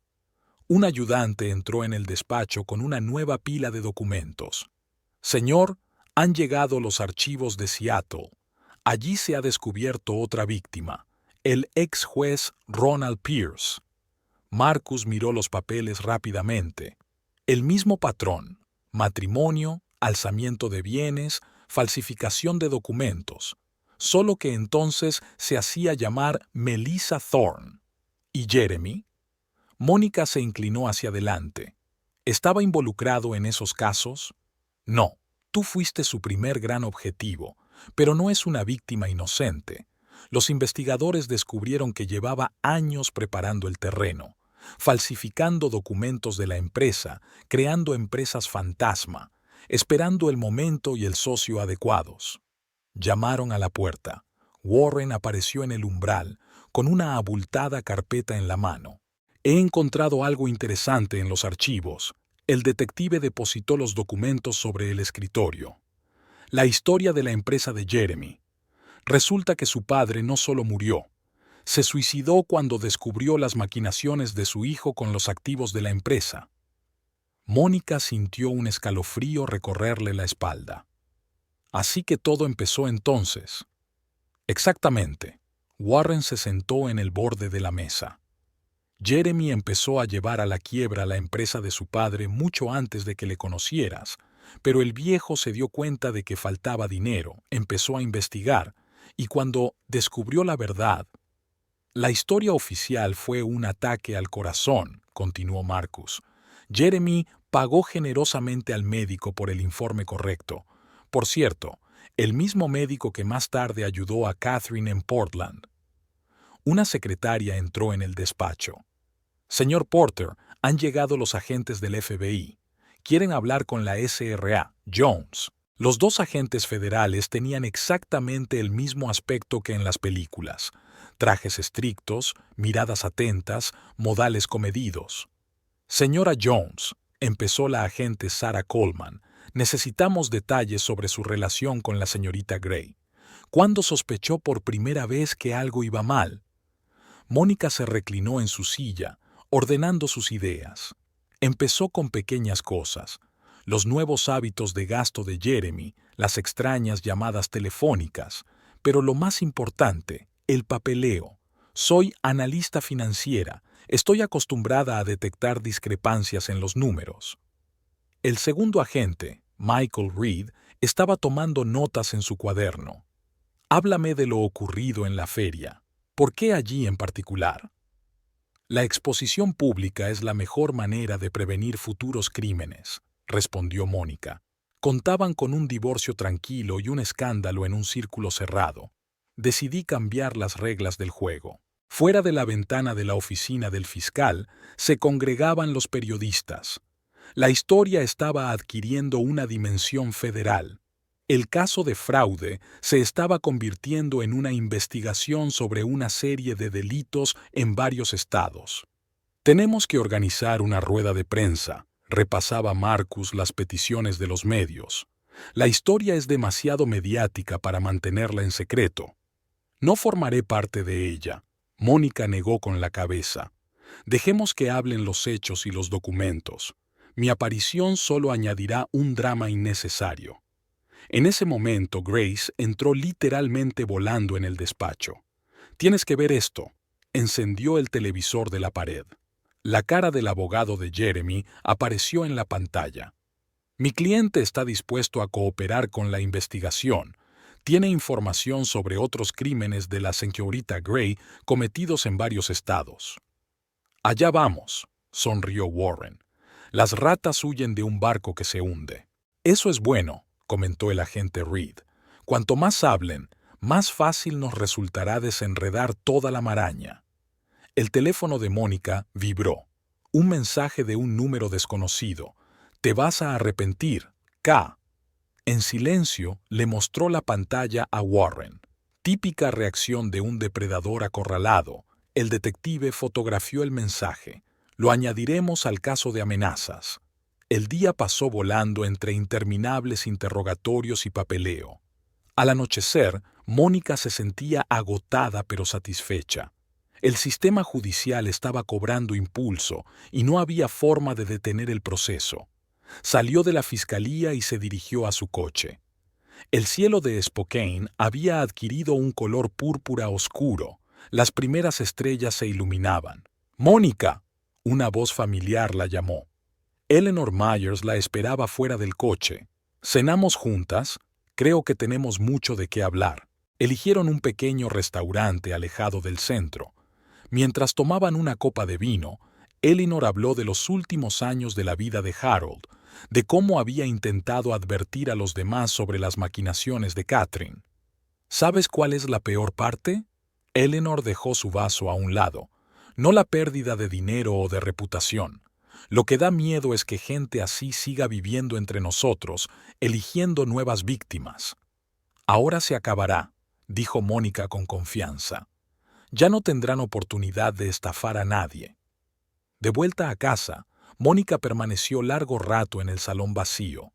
Un ayudante entró en el despacho con una nueva pila de documentos. «Señor, han llegado los archivos de Seattle. Allí se ha descubierto otra víctima, el ex juez Ronald Pierce». Marcus miró los papeles rápidamente. El mismo patrón: matrimonio, alzamiento de bienes, falsificación de documentos. Solo que entonces se hacía llamar Melissa Thorne. ¿Y Jeremy? Mónica se inclinó hacia adelante. ¿Estaba involucrado en esos casos? No, tú fuiste su primer gran objetivo, pero no es una víctima inocente. Los investigadores descubrieron que llevaba años preparando el terreno, falsificando documentos de la empresa, creando empresas fantasma, esperando el momento y el socio adecuados. Llamaron a la puerta. Warren apareció en el umbral, con una abultada carpeta en la mano. «He encontrado algo interesante en los archivos». El detective depositó los documentos sobre el escritorio. La historia de la empresa de Jeremy. Resulta que su padre no solo murió, se suicidó cuando descubrió las maquinaciones de su hijo con los activos de la empresa. Mónica sintió un escalofrío recorrerle la espalda. «Así que todo empezó entonces». «Exactamente». Warren se sentó en el borde de la mesa. «Jeremy empezó a llevar a la quiebra la empresa de su padre mucho antes de que le conocieras, pero el viejo se dio cuenta de que faltaba dinero, empezó a investigar, y cuando descubrió la verdad...» «La historia oficial fue un ataque al corazón», continuó Marcus. «Jeremy pagó generosamente al médico por el informe correcto. Por cierto, el mismo médico que más tarde ayudó a Catherine en Portland». Una secretaria entró en el despacho. «Señor Porter, han llegado los agentes del FBI. Quieren hablar con la SRA, Jones». Los dos agentes federales tenían exactamente el mismo aspecto que en las películas: trajes estrictos, miradas atentas, modales comedidos. «Señora Jones», empezó la agente Sarah Coleman, «necesitamos detalles sobre su relación con la señorita Gray. ¿Cuándo sospechó por primera vez que algo iba mal?» Mónica se reclinó en su silla, ordenando sus ideas. Empezó con pequeñas cosas: los nuevos hábitos de gasto de Jeremy, las extrañas llamadas telefónicas, pero lo más importante, el papeleo. «Soy analista financiera, estoy acostumbrada a detectar discrepancias en los números». El segundo agente, Michael Reed, estaba tomando notas en su cuaderno. «Háblame de lo ocurrido en la feria. ¿Por qué allí en particular?». «La exposición pública es la mejor manera de prevenir futuros crímenes», respondió Mónica. «Contaban con un divorcio tranquilo y un escándalo en un círculo cerrado. Decidí cambiar las reglas del juego. Fuera de la ventana de la oficina del fiscal se congregaban los periodistas. La historia estaba adquiriendo una dimensión federal. El caso de fraude se estaba convirtiendo en una investigación sobre una serie de delitos en varios estados. Tenemos que organizar una rueda de prensa, repasaba Marcus las peticiones de los medios. La historia es demasiado mediática para mantenerla en secreto. No formaré parte de ella. Mónica negó con la cabeza. Dejemos que hablen los hechos y los documentos. Mi aparición solo añadirá un drama innecesario. En ese momento, Grace entró literalmente volando en el despacho. Tienes que ver esto. Encendió el televisor de la pared. La cara del abogado de Jeremy apareció en la pantalla. Mi cliente está dispuesto a cooperar con la investigación. Tiene información sobre otros crímenes de la señorita Gray cometidos en varios estados. Allá vamos, sonrió Warren. Las ratas huyen de un barco que se hunde. Eso es bueno, comentó el agente Reed. Cuanto más hablen, más fácil nos resultará desenredar toda la maraña. El teléfono de Mónica vibró. Un mensaje de un número desconocido. Te vas a arrepentir, K. En silencio, le mostró la pantalla a Warren. Típica reacción de un depredador acorralado. El detective fotografió el mensaje. Lo añadiremos al caso de amenazas. El día pasó volando entre interminables interrogatorios y papeleo. Al anochecer, Mónica se sentía agotada pero satisfecha. El sistema judicial estaba cobrando impulso y no había forma de detener el proceso. Salió de la fiscalía y se dirigió a su coche. El cielo de Spokane había adquirido un color púrpura oscuro. Las primeras estrellas se iluminaban. ¡Mónica! Una voz familiar la llamó. Eleanor Myers la esperaba fuera del coche. ¿Cenamos juntas? Creo que tenemos mucho de qué hablar. Eligieron un pequeño restaurante alejado del centro. Mientras tomaban una copa de vino, Eleanor habló de los últimos años de la vida de Harold, de cómo había intentado advertir a los demás sobre las maquinaciones de Catherine. ¿Sabes cuál es la peor parte? Eleanor dejó su vaso a un lado. No la pérdida de dinero o de reputación. Lo que da miedo es que gente así siga viviendo entre nosotros, eligiendo nuevas víctimas. Ahora se acabará, dijo Mónica con confianza. Ya no tendrán oportunidad de estafar a nadie. De vuelta a casa, Mónica permaneció largo rato en el salón vacío.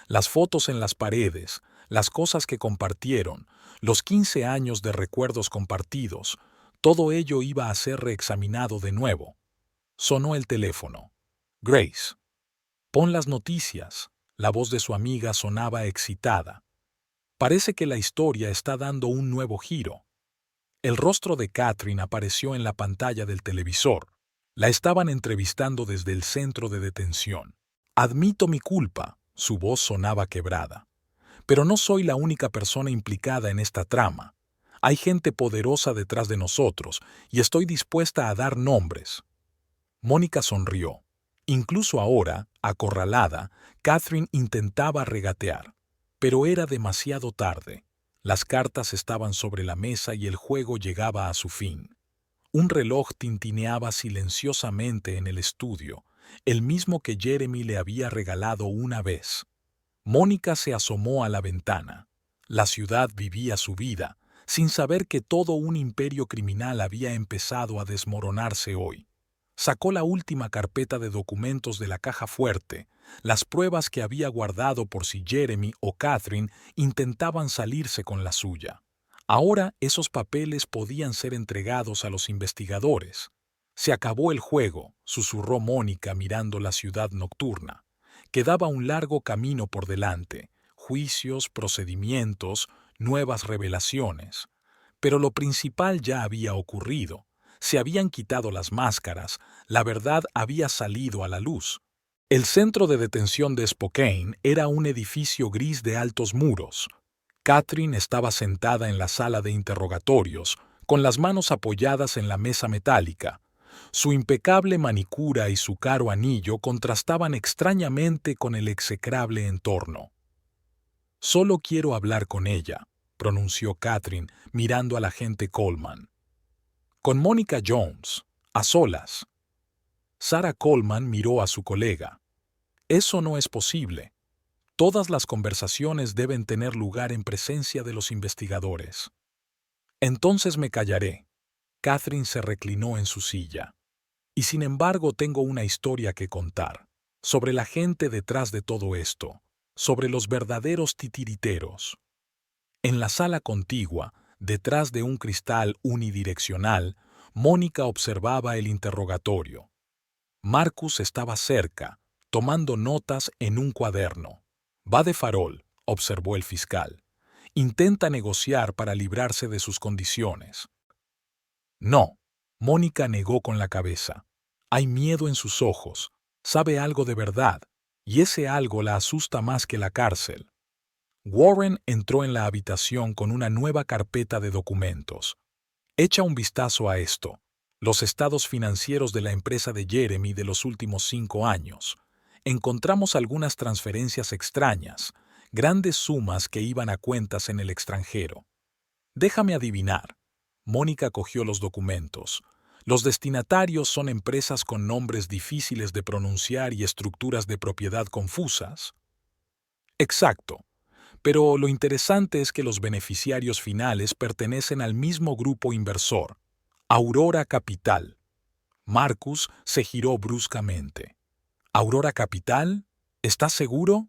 Las fotos en las paredes, las cosas que compartieron, los 15 años de recuerdos compartidos, todo ello iba a ser reexaminado de nuevo. Sonó el teléfono. Grace. Pon las noticias. La voz de su amiga sonaba excitada. Parece que la historia está dando un nuevo giro. El rostro de Catherine apareció en la pantalla del televisor. La estaban entrevistando desde el centro de detención. Admito mi culpa, su voz sonaba quebrada. Pero no soy la única persona implicada en esta trama. Hay gente poderosa detrás de nosotros y estoy dispuesta a dar nombres. Mónica sonrió. Incluso ahora, acorralada, Catherine intentaba regatear. Pero era demasiado tarde. Las cartas estaban sobre la mesa y el juego llegaba a su fin. Un reloj tintineaba silenciosamente en el estudio, el mismo que Jeremy le había regalado una vez. Mónica se asomó a la ventana. La ciudad vivía su vida, sin saber que todo un imperio criminal había empezado a desmoronarse hoy. Sacó la última carpeta de documentos de la caja fuerte, las pruebas que había guardado por si Jeremy o Catherine intentaban salirse con la suya. Ahora esos papeles podían ser entregados a los investigadores. Se acabó el juego, susurró Mónica mirando la ciudad nocturna. Quedaba un largo camino por delante, juicios, procedimientos, nuevas revelaciones. Pero lo principal ya había ocurrido. Se habían quitado las máscaras, la verdad había salido a la luz. El centro de detención de Spokane era un edificio gris de altos muros. Catherine estaba sentada en la sala de interrogatorios, con las manos apoyadas en la mesa metálica. Su impecable manicura y su caro anillo contrastaban extrañamente con el execrable entorno. «Solo quiero hablar con ella», pronunció Catherine mirando al agente Coleman. «Con Mónica Jones, a solas». Sarah Coleman miró a su colega. «Eso no es posible». Todas las conversaciones deben tener lugar en presencia de los investigadores. Entonces me callaré. Catherine se reclinó en su silla. Y sin embargo tengo una historia que contar, sobre la gente detrás de todo esto, sobre los verdaderos titiriteros. En la sala contigua, detrás de un cristal unidireccional, Mónica observaba el interrogatorio. Marcus estaba cerca, tomando notas en un cuaderno. Va de farol, observó el fiscal. Intenta negociar para librarse de sus condiciones. No, Mónica negó con la cabeza. Hay miedo en sus ojos, sabe algo de verdad, y ese algo la asusta más que la cárcel. Warren entró en la habitación con una nueva carpeta de documentos. Echa un vistazo a esto. Los estados financieros de la empresa de Jeremy de los últimos 5 años. Encontramos algunas transferencias extrañas, grandes sumas que iban a cuentas en el extranjero. Déjame adivinar. Mónica cogió los documentos. Los destinatarios son empresas con nombres difíciles de pronunciar y estructuras de propiedad confusas. Exacto. Pero lo interesante es que los beneficiarios finales pertenecen al mismo grupo inversor, Aurora Capital. Marcus se giró bruscamente. ¿Aurora Capital? ¿Estás seguro?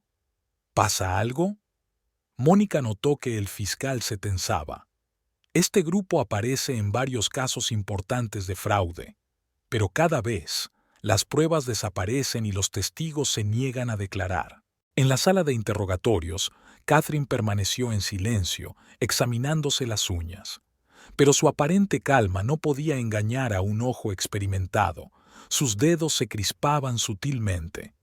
¿Pasa algo? Mónica notó que el fiscal se tensaba. Este grupo aparece en varios casos importantes de fraude, pero cada vez las pruebas desaparecen y los testigos se niegan a declarar. En la sala de interrogatorios, Catherine permaneció en silencio, examinándose las uñas. Pero su aparente calma no podía engañar a un ojo experimentado. Sus dedos se crispaban sutilmente.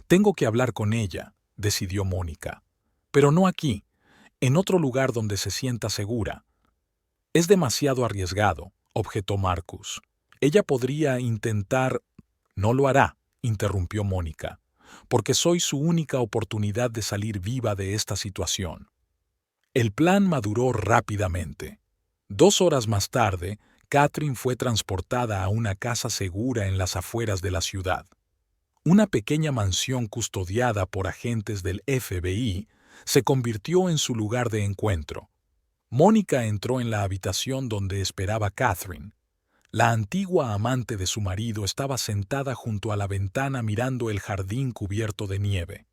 Tengo que hablar con ella, decidió Mónica. Pero no aquí, en otro lugar donde se sienta segura. Es demasiado arriesgado, objetó Marcus. Ella podría intentar... No lo hará, interrumpió Mónica, porque soy su única oportunidad de salir viva de esta situación. El plan maduró rápidamente. 2 horas más tarde, Catherine fue transportada a una casa segura en las afueras de la ciudad. Una pequeña mansión custodiada por agentes del FBI se convirtió en su lugar de encuentro. Mónica entró en la habitación donde esperaba Catherine. La antigua amante de su marido estaba sentada junto a la ventana mirando el jardín cubierto de nieve.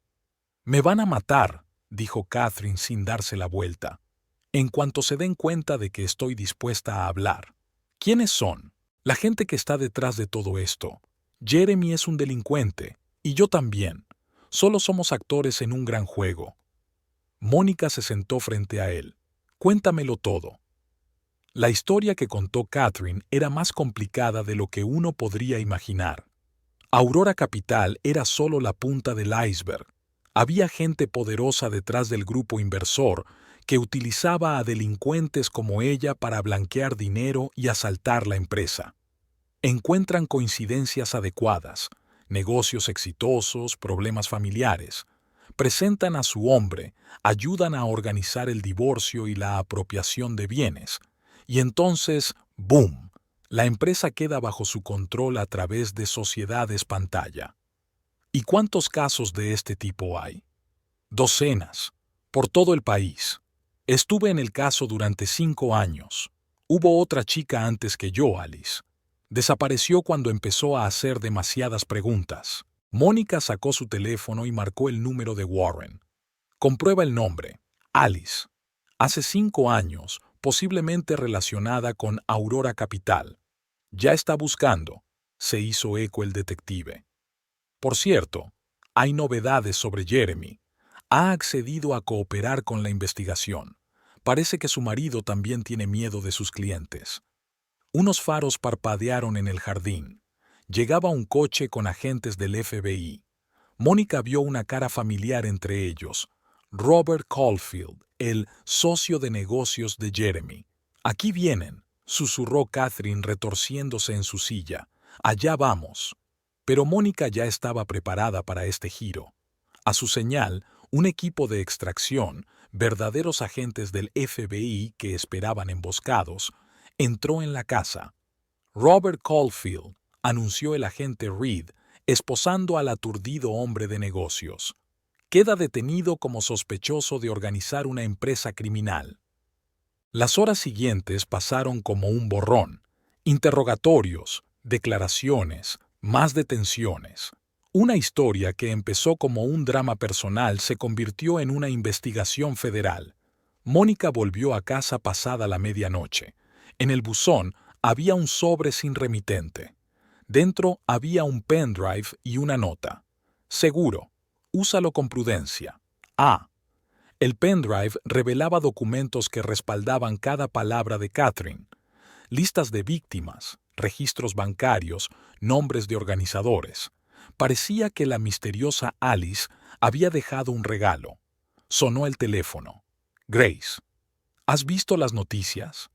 «Me van a matar», dijo Catherine sin darse la vuelta, «en cuanto se den cuenta de que estoy dispuesta a hablar. ¿Quiénes son? La gente que está detrás de todo esto. Jeremy es un delincuente, y yo también. Solo somos actores en un gran juego». Mónica se sentó frente a él. «Cuéntamelo todo». La historia que contó Catherine era más complicada de lo que uno podría imaginar. Aurora Capital era solo la punta del iceberg. Había gente poderosa detrás del grupo inversor que utilizaba a delincuentes como ella para blanquear dinero y asaltar la empresa. Encuentran coincidencias adecuadas, negocios exitosos, problemas familiares. Presentan a su hombre, ayudan a organizar el divorcio y la apropiación de bienes. Y entonces, ¡boom!, la empresa queda bajo su control a través de sociedades pantalla. ¿Y cuántos casos de este tipo hay? Docenas, por todo el país. Estuve en el caso durante 5 años. Hubo otra chica antes que yo, Alice. Desapareció cuando empezó a hacer demasiadas preguntas. Mónica sacó su teléfono y marcó el número de Warren. Comprueba el nombre, Alice. Hace 5 años, posiblemente relacionada con Aurora Capital. Ya está buscando, se hizo eco el detective. Por cierto, hay novedades sobre Jeremy. Ha accedido a cooperar con la investigación. Parece que su marido también tiene miedo de sus clientes. Unos faros parpadearon en el jardín. Llegaba un coche con agentes del FBI. Mónica vio una cara familiar entre ellos. Robert Caulfield, el socio de negocios de Jeremy. «Aquí vienen», susurró Catherine retorciéndose en su silla. «Allá vamos». Pero Mónica ya estaba preparada para este giro. A su señal, un equipo de extracción, verdaderos agentes del FBI que esperaban emboscados, entró en la casa. «Robert Caulfield», anunció el agente Reed, esposando al aturdido hombre de negocios. Queda detenido como sospechoso de organizar una empresa criminal. Las horas siguientes pasaron como un borrón. Interrogatorios, declaraciones, más detenciones. Una historia que empezó como un drama personal se convirtió en una investigación federal. Mónica volvió a casa pasada la medianoche. En el buzón había un sobre sin remitente. Dentro había un pendrive y una nota. Seguro, úsalo con prudencia. A. El pendrive revelaba documentos que respaldaban cada palabra de Catherine. Listas de víctimas, registros bancarios, nombres de organizadores. Parecía que la misteriosa Alice había dejado un regalo. Sonó el teléfono. Grace, ¿has visto las noticias?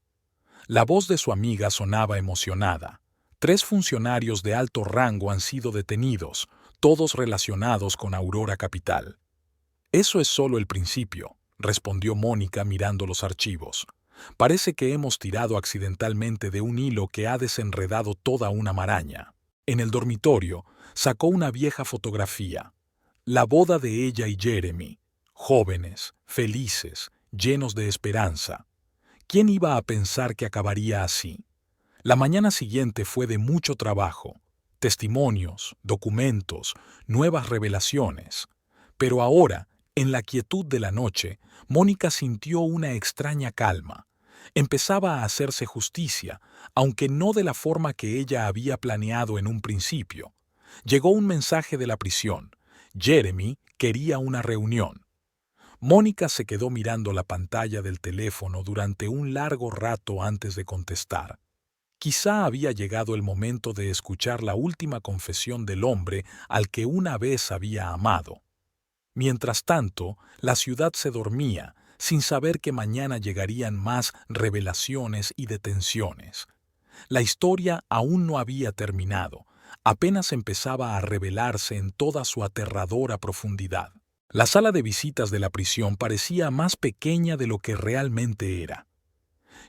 La voz de su amiga sonaba emocionada. 3 funcionarios de alto rango han sido detenidos, todos relacionados con Aurora Capital. Eso es solo el principio, respondió Mónica mirando los archivos. Parece que hemos tirado accidentalmente de un hilo que ha desenredado toda una maraña. En el dormitorio sacó una vieja fotografía. La boda de ella y Jeremy. Jóvenes, felices, llenos de esperanza. ¿Quién iba a pensar que acabaría así? La mañana siguiente fue de mucho trabajo. Testimonios, documentos, nuevas revelaciones. Pero ahora, en la quietud de la noche, Mónica sintió una extraña calma. Empezaba a hacerse justicia, aunque no de la forma que ella había planeado en un principio. Llegó un mensaje de la prisión. Jeremy quería una reunión. Mónica se quedó mirando la pantalla del teléfono durante un largo rato antes de contestar. Quizá había llegado el momento de escuchar la última confesión del hombre al que una vez había amado. Mientras tanto, la ciudad se dormía, sin saber que mañana llegarían más revelaciones y detenciones. La historia aún no había terminado, apenas empezaba a revelarse en toda su aterradora profundidad. La sala de visitas de la prisión parecía más pequeña de lo que realmente era.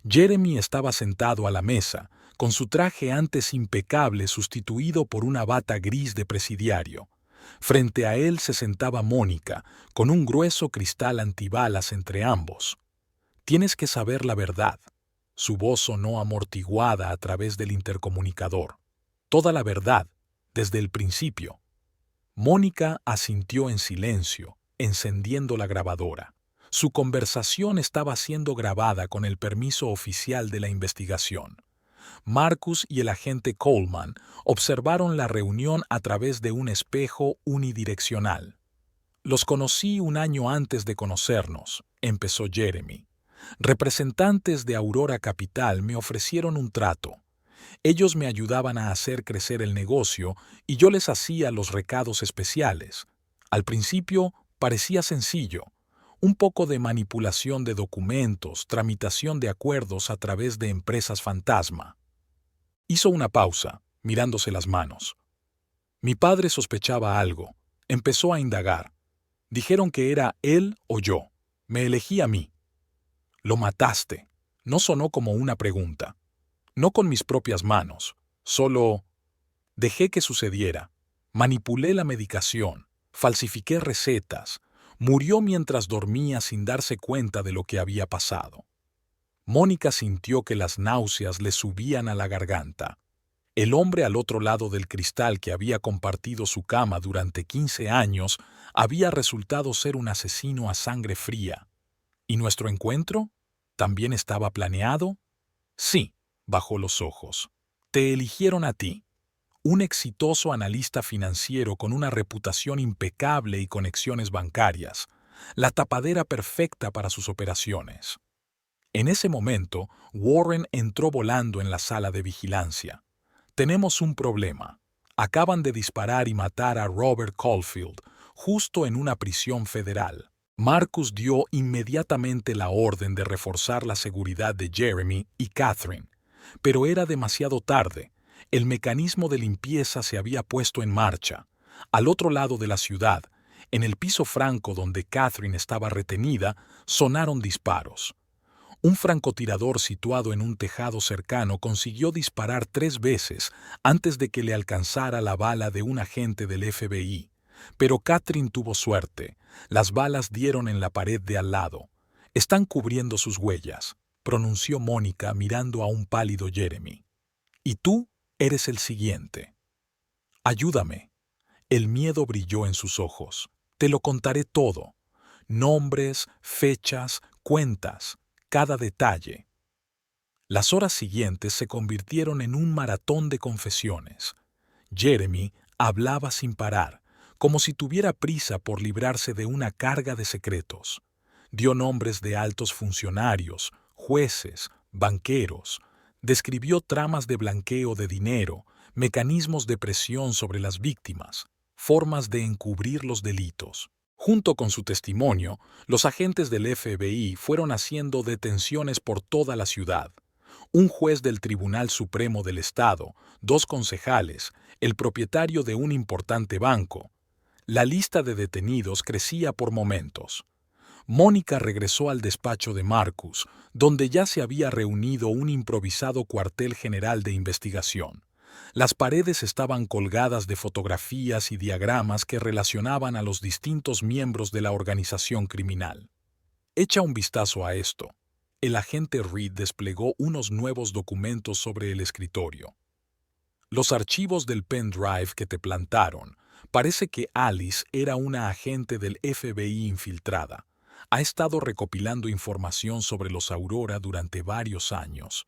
Jeremy estaba sentado a la mesa, con su traje antes impecable sustituido por una bata gris de presidiario. Frente a él se sentaba Mónica, con un grueso cristal antibalas entre ambos. «Tienes que saber la verdad». Su voz sonó amortiguada a través del intercomunicador. «Toda la verdad, desde el principio». Mónica asintió en silencio, encendiendo la grabadora. Su conversación estaba siendo grabada con el permiso oficial de la investigación. Marcus y el agente Coleman observaron la reunión a través de un espejo unidireccional. «Los conocí un año antes de conocernos», empezó Jeremy. «Representantes de Aurora Capital me ofrecieron un trato. Ellos me ayudaban a hacer crecer el negocio y yo les hacía los recados especiales. Al principio parecía sencillo. Un poco de manipulación de documentos, tramitación de acuerdos a través de empresas fantasma». Hizo una pausa, mirándose las manos. «Mi padre sospechaba algo. Empezó a indagar. Dijeron que era él o yo. Me elegí a mí». «Lo mataste». No sonó como una pregunta. «No con mis propias manos. Solo dejé que sucediera. Manipulé la medicación. Falsifiqué recetas. Murió mientras dormía sin darse cuenta de lo que había pasado». Mónica sintió que las náuseas le subían a la garganta. El hombre al otro lado del cristal que había compartido su cama durante 15 años había resultado ser un asesino a sangre fría. ¿Y nuestro encuentro? ¿También estaba planeado? Sí, bajó los ojos. Te eligieron a ti. Un exitoso analista financiero con una reputación impecable y conexiones bancarias. La tapadera perfecta para sus operaciones. En ese momento, Warren entró volando en la sala de vigilancia. «Tenemos un problema. Acaban de disparar y matar a Robert Caulfield, justo en una prisión federal». Marcus dio inmediatamente la orden de reforzar la seguridad de Jeremy y Catherine. Pero era demasiado tarde. El mecanismo de limpieza se había puesto en marcha. Al otro lado de la ciudad, en el piso franco donde Catherine estaba retenida, sonaron disparos. Un francotirador situado en un tejado cercano consiguió disparar 3 veces antes de que le alcanzara la bala de un agente del FBI. Pero Catherine tuvo suerte. Las balas dieron en la pared de al lado. Están cubriendo sus huellas, pronunció Mónica mirando a un pálido Jeremy. Y tú eres el siguiente. Ayúdame. El miedo brilló en sus ojos. Te lo contaré todo. Nombres, fechas, cuentas, cada detalle. Las horas siguientes se convirtieron en un maratón de confesiones. Jeremy hablaba sin parar, como si tuviera prisa por librarse de una carga de secretos. Dio nombres de altos funcionarios, jueces, banqueros. Describió tramas de blanqueo de dinero, mecanismos de presión sobre las víctimas, formas de encubrir los delitos. Junto con su testimonio, los agentes del FBI fueron haciendo detenciones por toda la ciudad. Un juez del Tribunal Supremo del Estado, 2 concejales, el propietario de un importante banco. La lista de detenidos crecía por momentos. Mónica regresó al despacho de Marcus, donde ya se había reunido un improvisado cuartel general de investigación. Las paredes estaban colgadas de fotografías y diagramas que relacionaban a los distintos miembros de la organización criminal. Echa un vistazo a esto. El agente Reed desplegó unos nuevos documentos sobre el escritorio. Los archivos del pendrive que te plantaron. Parece que Alice era una agente del FBI infiltrada. Ha estado recopilando información sobre los Aurora durante varios años.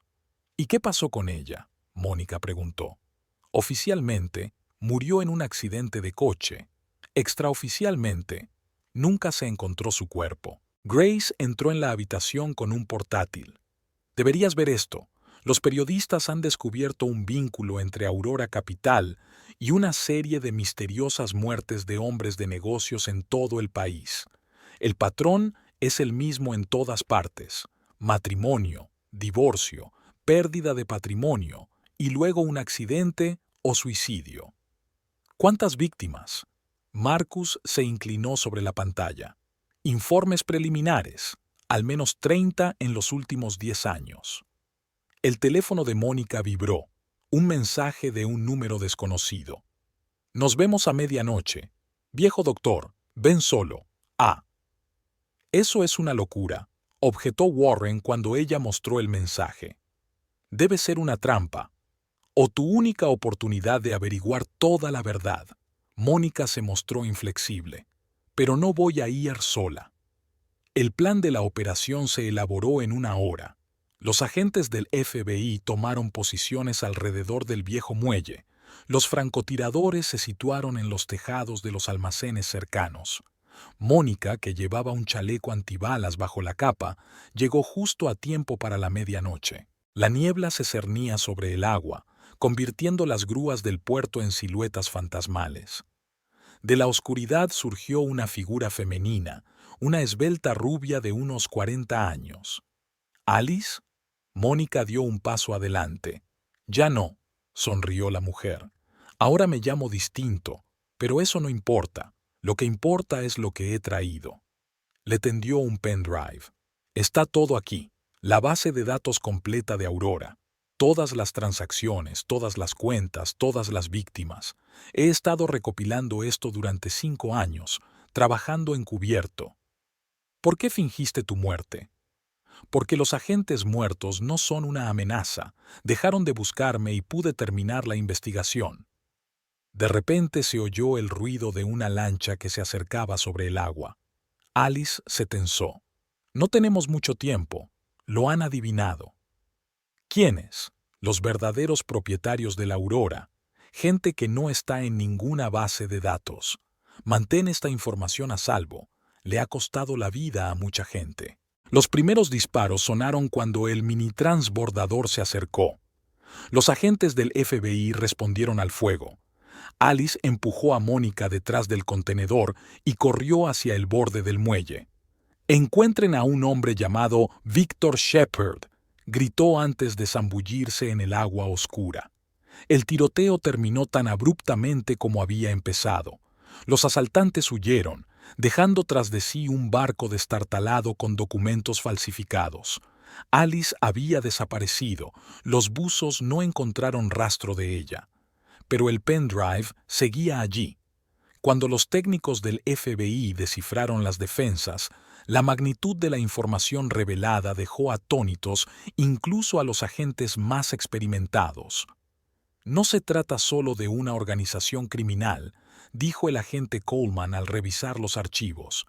¿Y qué pasó con ella?, Mónica preguntó. Oficialmente, murió en un accidente de coche. Extraoficialmente, nunca se encontró su cuerpo. Grace entró en la habitación con un portátil. Deberías ver esto. Los periodistas han descubierto un vínculo entre Aurora Capital y una serie de misteriosas muertes de hombres de negocios en todo el país. El patrón es el mismo en todas partes: matrimonio, divorcio, pérdida de patrimonio y luego un accidente o suicidio. ¿Cuántas víctimas? Marcus se inclinó sobre la pantalla. Informes preliminares, al menos 30 en los últimos 10 años. El teléfono de Mónica vibró, un mensaje de un número desconocido. Nos vemos a medianoche. Viejo doctor, ven solo. Ah. Eso es una locura, objetó Warren cuando ella mostró el mensaje. Debe ser una trampa, o tu única oportunidad de averiguar toda la verdad. Mónica se mostró inflexible. Pero no voy a ir sola. El plan de la operación se elaboró en 1 hora. Los agentes del FBI tomaron posiciones alrededor del viejo muelle. Los francotiradores se situaron en los tejados de los almacenes cercanos. Mónica, que llevaba un chaleco antibalas bajo la capa, llegó justo a tiempo para la medianoche. La niebla se cernía sobre el agua, convirtiendo las grúas del puerto en siluetas fantasmales. De la oscuridad surgió una figura femenina, una esbelta rubia de unos 40 años. ¿Alice? Mónica dio un paso adelante. Ya no, sonrió la mujer. Ahora me llamo distinto, pero eso no importa. Lo que importa es lo que he traído. Le tendió un pendrive. Está todo aquí, la base de datos completa de Aurora. Todas las transacciones, todas las cuentas, todas las víctimas. He estado recopilando esto durante 5 años, trabajando encubierto. ¿Por qué fingiste tu muerte? Porque los agentes muertos no son una amenaza. Dejaron de buscarme y pude terminar la investigación. De repente se oyó el ruido de una lancha que se acercaba sobre el agua. Alice se tensó. No tenemos mucho tiempo. Lo han adivinado. ¿Quiénes? Los verdaderos propietarios de la Aurora. Gente que no está en ninguna base de datos. Mantén esta información a salvo. Le ha costado la vida a mucha gente. Los primeros disparos sonaron cuando el mini-transbordador se acercó. Los agentes del FBI respondieron al fuego. Alice empujó a Mónica detrás del contenedor y corrió hacia el borde del muelle. «Encuentren a un hombre llamado Victor Shepard», gritó antes de zambullirse en el agua oscura. El tiroteo terminó tan abruptamente como había empezado. Los asaltantes huyeron, dejando tras de sí un barco destartalado con documentos falsificados. Alice había desaparecido. Los buzos no encontraron rastro de ella. Pero el pendrive seguía allí. Cuando los técnicos del FBI descifraron las defensas, la magnitud de la información revelada dejó atónitos incluso a los agentes más experimentados. No se trata solo de una organización criminal, dijo el agente Coleman al revisar los archivos.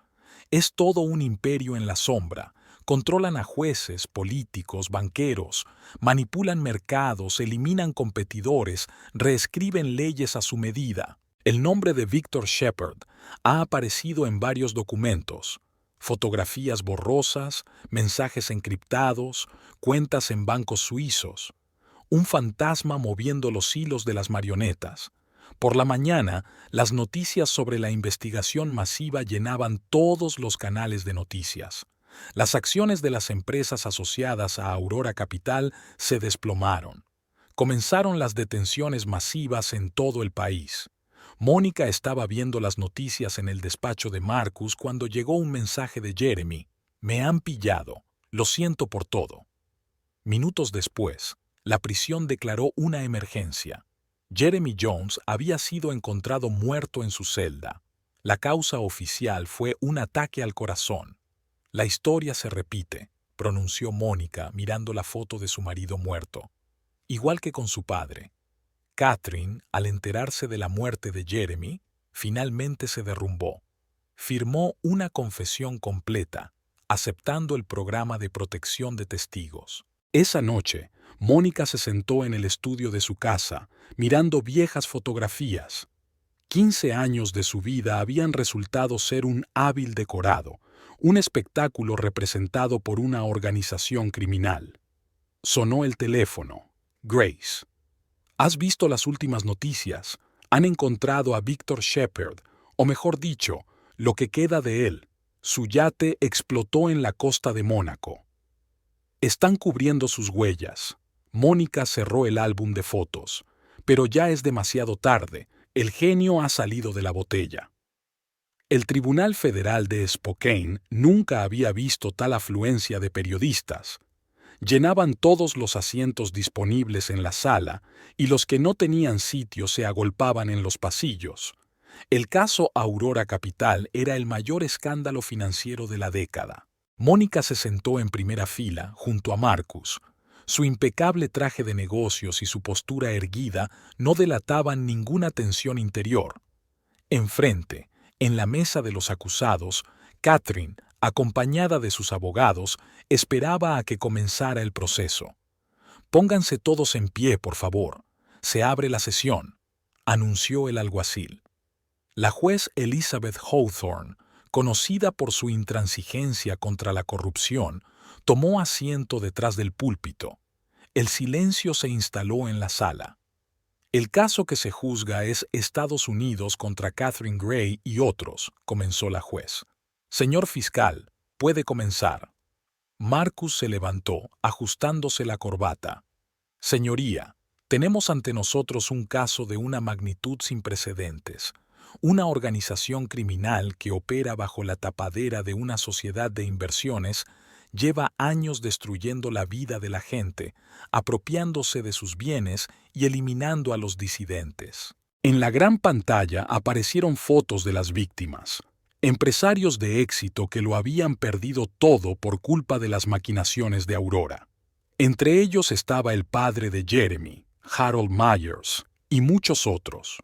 Es todo un imperio en la sombra. Controlan a jueces, políticos, banqueros, manipulan mercados, eliminan competidores, reescriben leyes a su medida. El nombre de Victor Shepard ha aparecido en varios documentos: fotografías borrosas, mensajes encriptados, cuentas en bancos suizos. Un fantasma moviendo los hilos de las marionetas. Por la mañana, las noticias sobre la investigación masiva llenaban todos los canales de noticias. Las acciones de las empresas asociadas a Aurora Capital se desplomaron. Comenzaron las detenciones masivas en todo el país. Mónica estaba viendo las noticias en el despacho de Marcus cuando llegó un mensaje de Jeremy. «Me han pillado. Lo siento por todo». Minutos después, la prisión declaró una emergencia. Jeremy Jones había sido encontrado muerto en su celda. La causa oficial fue un ataque al corazón. «La historia se repite», pronunció Mónica mirando la foto de su marido muerto. Igual que con su padre. Catherine, al enterarse de la muerte de Jeremy, finalmente se derrumbó. Firmó una confesión completa, aceptando el programa de protección de testigos. Esa noche, Mónica se sentó en el estudio de su casa, mirando viejas fotografías. 15 años de su vida habían resultado ser un hábil decorado, un espectáculo representado por una organización criminal. Sonó el teléfono. Grace. «¿Has visto las últimas noticias? Han encontrado a Victor Shepard, o mejor dicho, lo que queda de él. Su yate explotó en la costa de Mónaco. Están cubriendo sus huellas». Mónica cerró el álbum de fotos. Pero ya es demasiado tarde. El genio ha salido de la botella. El Tribunal Federal de Spokane nunca había visto tal afluencia de periodistas. Llenaban todos los asientos disponibles en la sala y los que no tenían sitio se agolpaban en los pasillos. El caso Aurora Capital era el mayor escándalo financiero de la década. Mónica se sentó en primera fila, junto a Marcus. Su impecable traje de negocios y su postura erguida no delataban ninguna tensión interior. Enfrente, en la mesa de los acusados, Catherine, acompañada de sus abogados, esperaba a que comenzara el proceso. «Pónganse todos en pie, por favor. Se abre la sesión», anunció el alguacil. La juez Elizabeth Hawthorne, conocida por su intransigencia contra la corrupción, tomó asiento detrás del púlpito. El silencio se instaló en la sala. «El caso que se juzga es Estados Unidos contra Catherine Gray y otros», comenzó la juez. «Señor fiscal, puede comenzar». Marcus se levantó, ajustándose la corbata. «Señoría, tenemos ante nosotros un caso de una magnitud sin precedentes. Una organización criminal que opera bajo la tapadera de una sociedad de inversiones lleva años destruyendo la vida de la gente, apropiándose de sus bienes y eliminando a los disidentes». En la gran pantalla aparecieron fotos de las víctimas. Empresarios de éxito que lo habían perdido todo por culpa de las maquinaciones de Aurora. Entre ellos estaba el padre de Jeremy, Harold Myers, y muchos otros.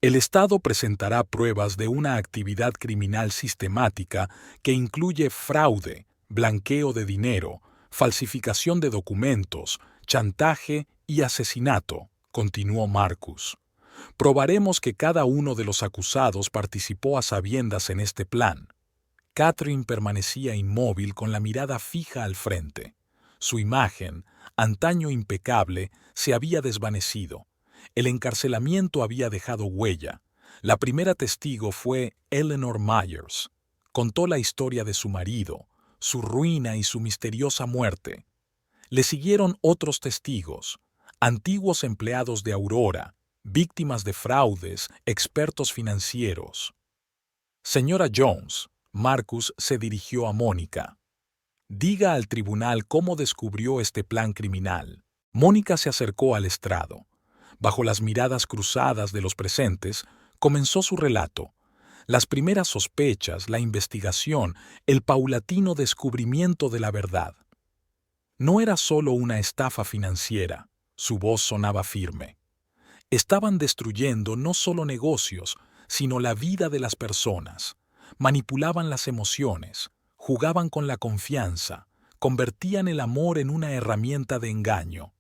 El Estado presentará pruebas de una actividad criminal sistemática que incluye fraude, blanqueo de dinero, falsificación de documentos, chantaje y asesinato, continuó Marcus. Probaremos que cada uno de los acusados participó a sabiendas en este plan. Catherine permanecía inmóvil con la mirada fija al frente. Su imagen, antaño impecable, se había desvanecido. El encarcelamiento había dejado huella. La primera testigo fue Eleanor Myers. Contó la historia de su marido, su ruina y su misteriosa muerte. Le siguieron otros testigos, antiguos empleados de Aurora, víctimas de fraudes, expertos financieros. «Señora Jones», Marcus se dirigió a Mónica. «Diga al tribunal cómo descubrió este plan criminal». Mónica se acercó al estrado. Bajo las miradas cruzadas de los presentes, comenzó su relato, Las primeras sospechas, la investigación, el paulatino descubrimiento de la verdad. No era solo una estafa financiera, su voz sonaba firme. Estaban destruyendo no solo negocios, sino la vida de las personas. Manipulaban las emociones, jugaban con la confianza, convertían el amor en una herramienta de engaño.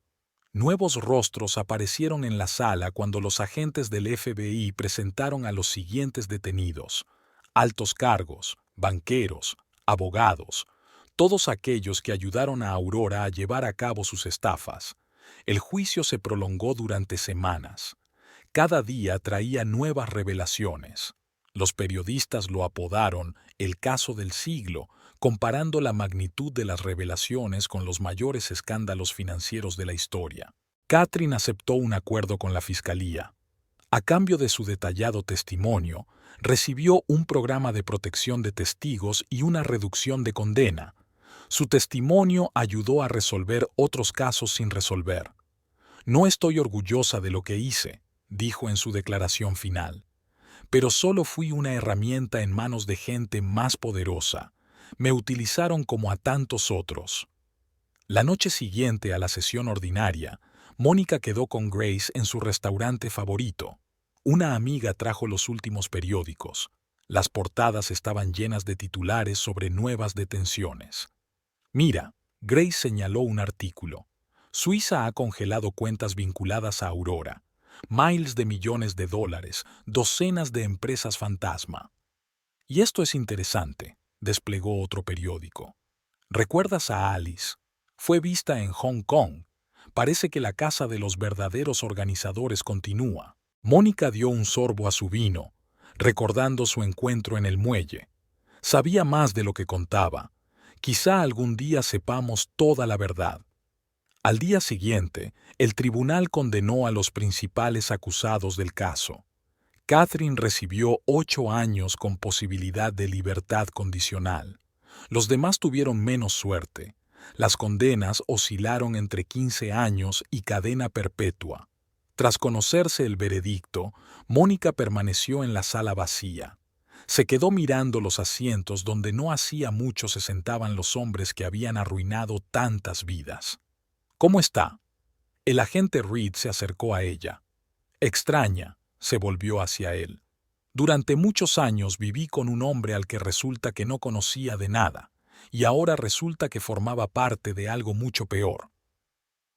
Nuevos rostros aparecieron en la sala cuando los agentes del FBI presentaron a los siguientes detenidos: altos cargos, banqueros, abogados, todos aquellos que ayudaron a Aurora a llevar a cabo sus estafas. El juicio se prolongó durante semanas. Cada día traía nuevas revelaciones. Los periodistas lo apodaron el caso del siglo, comparando la magnitud de las revelaciones con los mayores escándalos financieros de la historia. Catherine aceptó un acuerdo con la fiscalía. A cambio de su detallado testimonio, recibió un programa de protección de testigos y una reducción de condena. Su testimonio ayudó a resolver otros casos sin resolver. No estoy orgullosa de lo que hice, dijo en su declaración final, pero solo fui una herramienta en manos de gente más poderosa. Me utilizaron como a tantos otros. La noche siguiente a la sesión ordinaria, Mónica quedó con Grace en su restaurante favorito. Una amiga trajo los últimos periódicos. Las portadas estaban llenas de titulares sobre nuevas detenciones. Mira, Grace señaló un artículo. Suiza ha congelado cuentas vinculadas a Aurora. Miles de millones de dólares, docenas de empresas fantasma. Y esto es interesante, desplegó otro periódico. ¿Recuerdas a Alice? Fue vista en Hong Kong. Parece que la casa de los verdaderos organizadores continúa. Mónica dio un sorbo a su vino, recordando su encuentro en el muelle. Sabía más de lo que contaba. Quizá algún día sepamos toda la verdad. Al día siguiente, el tribunal condenó a los principales acusados del caso. Catherine recibió 8 años con posibilidad de libertad condicional. Los demás tuvieron menos suerte. Las condenas oscilaron entre 15 años y cadena perpetua. Tras conocerse el veredicto, Mónica permaneció en la sala vacía. Se quedó mirando los asientos donde no hacía mucho se sentaban los hombres que habían arruinado tantas vidas. ¿Cómo está? El agente Reed se acercó a ella. Extraña, se volvió hacia él. Durante muchos años viví con un hombre al que resulta que no conocía de nada, y ahora resulta que formaba parte de algo mucho peor.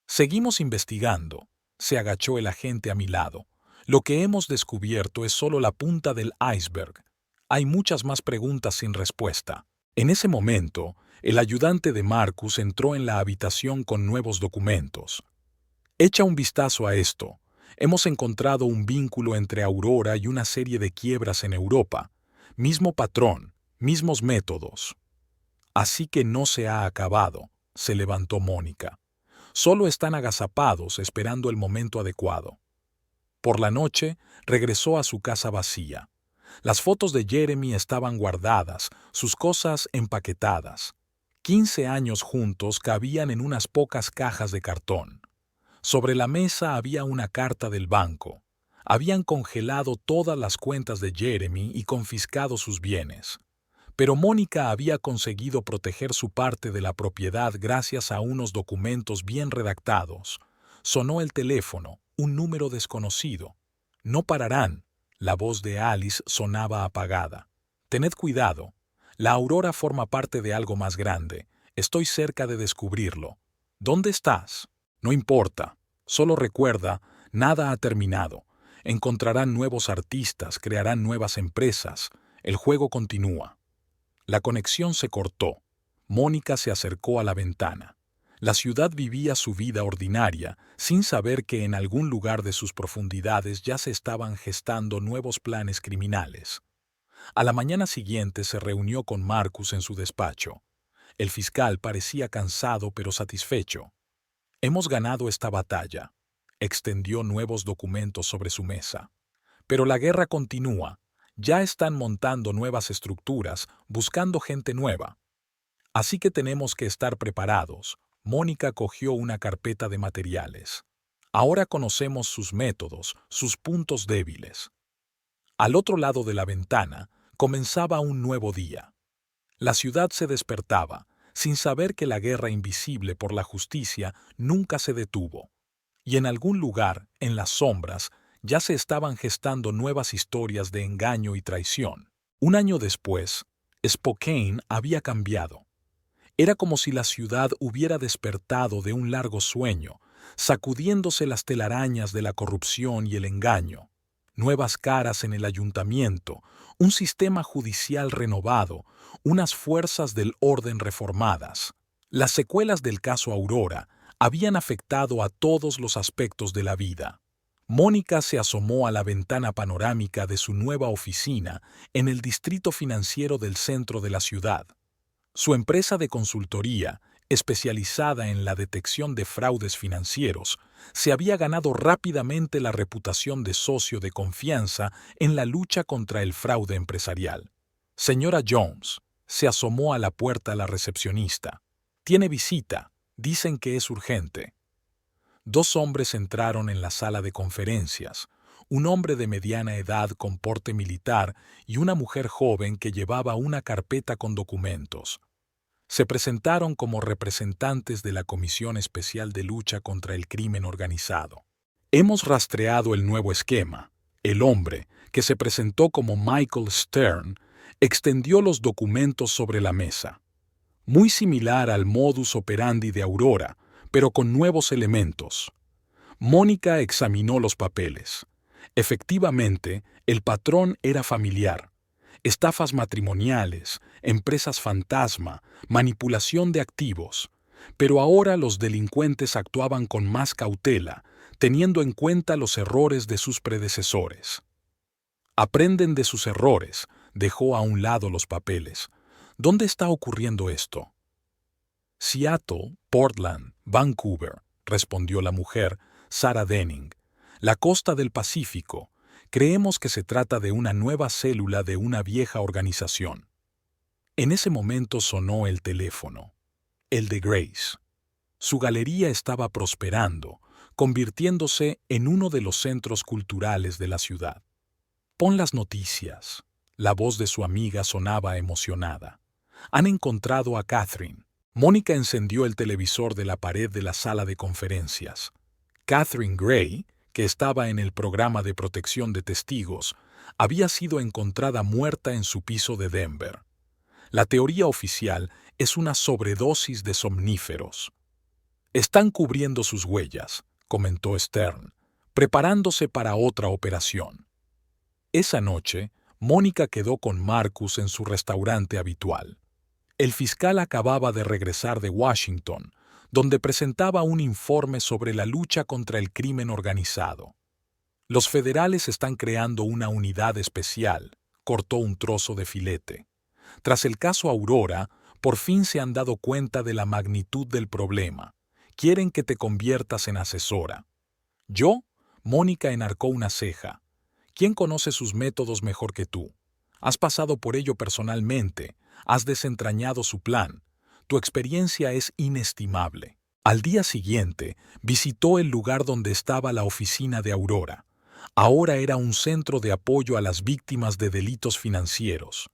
Seguimos investigando, se agachó el agente a mi lado. Lo que hemos descubierto es solo la punta del iceberg. Hay muchas más preguntas sin respuesta. En ese momento, el ayudante de Marcus entró en la habitación con nuevos documentos. Echa un vistazo a esto. Hemos encontrado un vínculo entre Aurora y una serie de quiebras en Europa. Mismo patrón, mismos métodos. Así que no se ha acabado, se levantó Mónica. Solo están agazapados esperando el momento adecuado. Por la noche, regresó a su casa vacía. Las fotos de Jeremy estaban guardadas, sus cosas empaquetadas. 15 años juntos cabían en unas pocas cajas de cartón. Sobre la mesa había una carta del banco. Habían congelado todas las cuentas de Jeremy y confiscado sus bienes. Pero Mónica había conseguido proteger su parte de la propiedad gracias a unos documentos bien redactados. Sonó el teléfono, un número desconocido. No pararán. La voz de Alice sonaba apagada. Tened cuidado. La Aurora forma parte de algo más grande. Estoy cerca de descubrirlo. ¿Dónde estás? No importa. Solo recuerda, nada ha terminado. Encontrarán nuevos artistas, crearán nuevas empresas. El juego continúa. La conexión se cortó. Mónica se acercó a la ventana. La ciudad vivía su vida ordinaria, sin saber que en algún lugar de sus profundidades ya se estaban gestando nuevos planes criminales. A la mañana siguiente se reunió con Marcus en su despacho. El fiscal parecía cansado pero satisfecho. Hemos ganado esta batalla. Extendió nuevos documentos sobre su mesa. Pero la guerra continúa. Ya están montando nuevas estructuras, buscando gente nueva. Así que tenemos que estar preparados. Mónica cogió una carpeta de materiales. Ahora conocemos sus métodos, sus puntos débiles. Al otro lado de la ventana comenzaba un nuevo día. La ciudad se despertaba, sin saber que la guerra invisible por la justicia nunca se detuvo. Y en algún lugar, en las sombras, ya se estaban gestando nuevas historias de engaño y traición. Un año después, Spokane había cambiado. Era como si la ciudad hubiera despertado de un largo sueño, sacudiéndose las telarañas de la corrupción y el engaño. Nuevas caras en el ayuntamiento, un sistema judicial renovado, unas fuerzas del orden reformadas. Las secuelas del caso Aurora habían afectado a todos los aspectos de la vida. Mónica se asomó a la ventana panorámica de su nueva oficina en el distrito financiero del centro de la ciudad. Su empresa de consultoría, especializada en la detección de fraudes financieros, se había ganado rápidamente la reputación de socio de confianza en la lucha contra el fraude empresarial. Señora Jones, se asomó a la puerta la recepcionista. Tiene visita, dicen que es urgente. Dos hombres entraron en la sala de conferencias, un hombre de mediana edad con porte militar y una mujer joven que llevaba una carpeta con documentos. Se presentaron como representantes de la Comisión Especial de Lucha contra el Crimen Organizado. Hemos rastreado el nuevo esquema. El hombre, que se presentó como Michael Stern, extendió los documentos sobre la mesa. Muy similar al modus operandi de Aurora, pero con nuevos elementos. Mónica examinó los papeles. Efectivamente, el patrón era familiar. Estafas matrimoniales, empresas fantasma, manipulación de activos. Pero ahora los delincuentes actuaban con más cautela, teniendo en cuenta los errores de sus predecesores. Aprenden de sus errores, dejó a un lado los papeles. ¿Dónde está ocurriendo esto? Seattle, Portland, Vancouver, respondió la mujer, Sarah Denning. La costa del Pacífico. Creemos que se trata de una nueva célula de una vieja organización. En ese momento sonó el teléfono. El de Grace. Su galería estaba prosperando, convirtiéndose en uno de los centros culturales de la ciudad. Pon las noticias. La voz de su amiga sonaba emocionada. Han encontrado a Catherine. Mónica encendió el televisor de la pared de la sala de conferencias. Catherine Gray, que estaba en el programa de protección de testigos, había sido encontrada muerta en su piso de Denver. La teoría oficial es una sobredosis de somníferos. Están cubriendo sus huellas, comentó Stern, preparándose para otra operación. Esa noche, Mónica quedó con Marcus en su restaurante habitual. El fiscal acababa de regresar de Washington, donde presentaba un informe sobre la lucha contra el crimen organizado. Los federales están creando una unidad especial, cortó un trozo de filete. Tras el caso Aurora, por fin se han dado cuenta de la magnitud del problema. Quieren que te conviertas en asesora. ¿Yo? Mónica enarcó una ceja. ¿Quién conoce sus métodos mejor que tú? Has pasado por ello personalmente, has desentrañado su plan. Tu experiencia es inestimable. Al día siguiente, visitó el lugar donde estaba la oficina de Aurora. Ahora era un centro de apoyo a las víctimas de delitos financieros.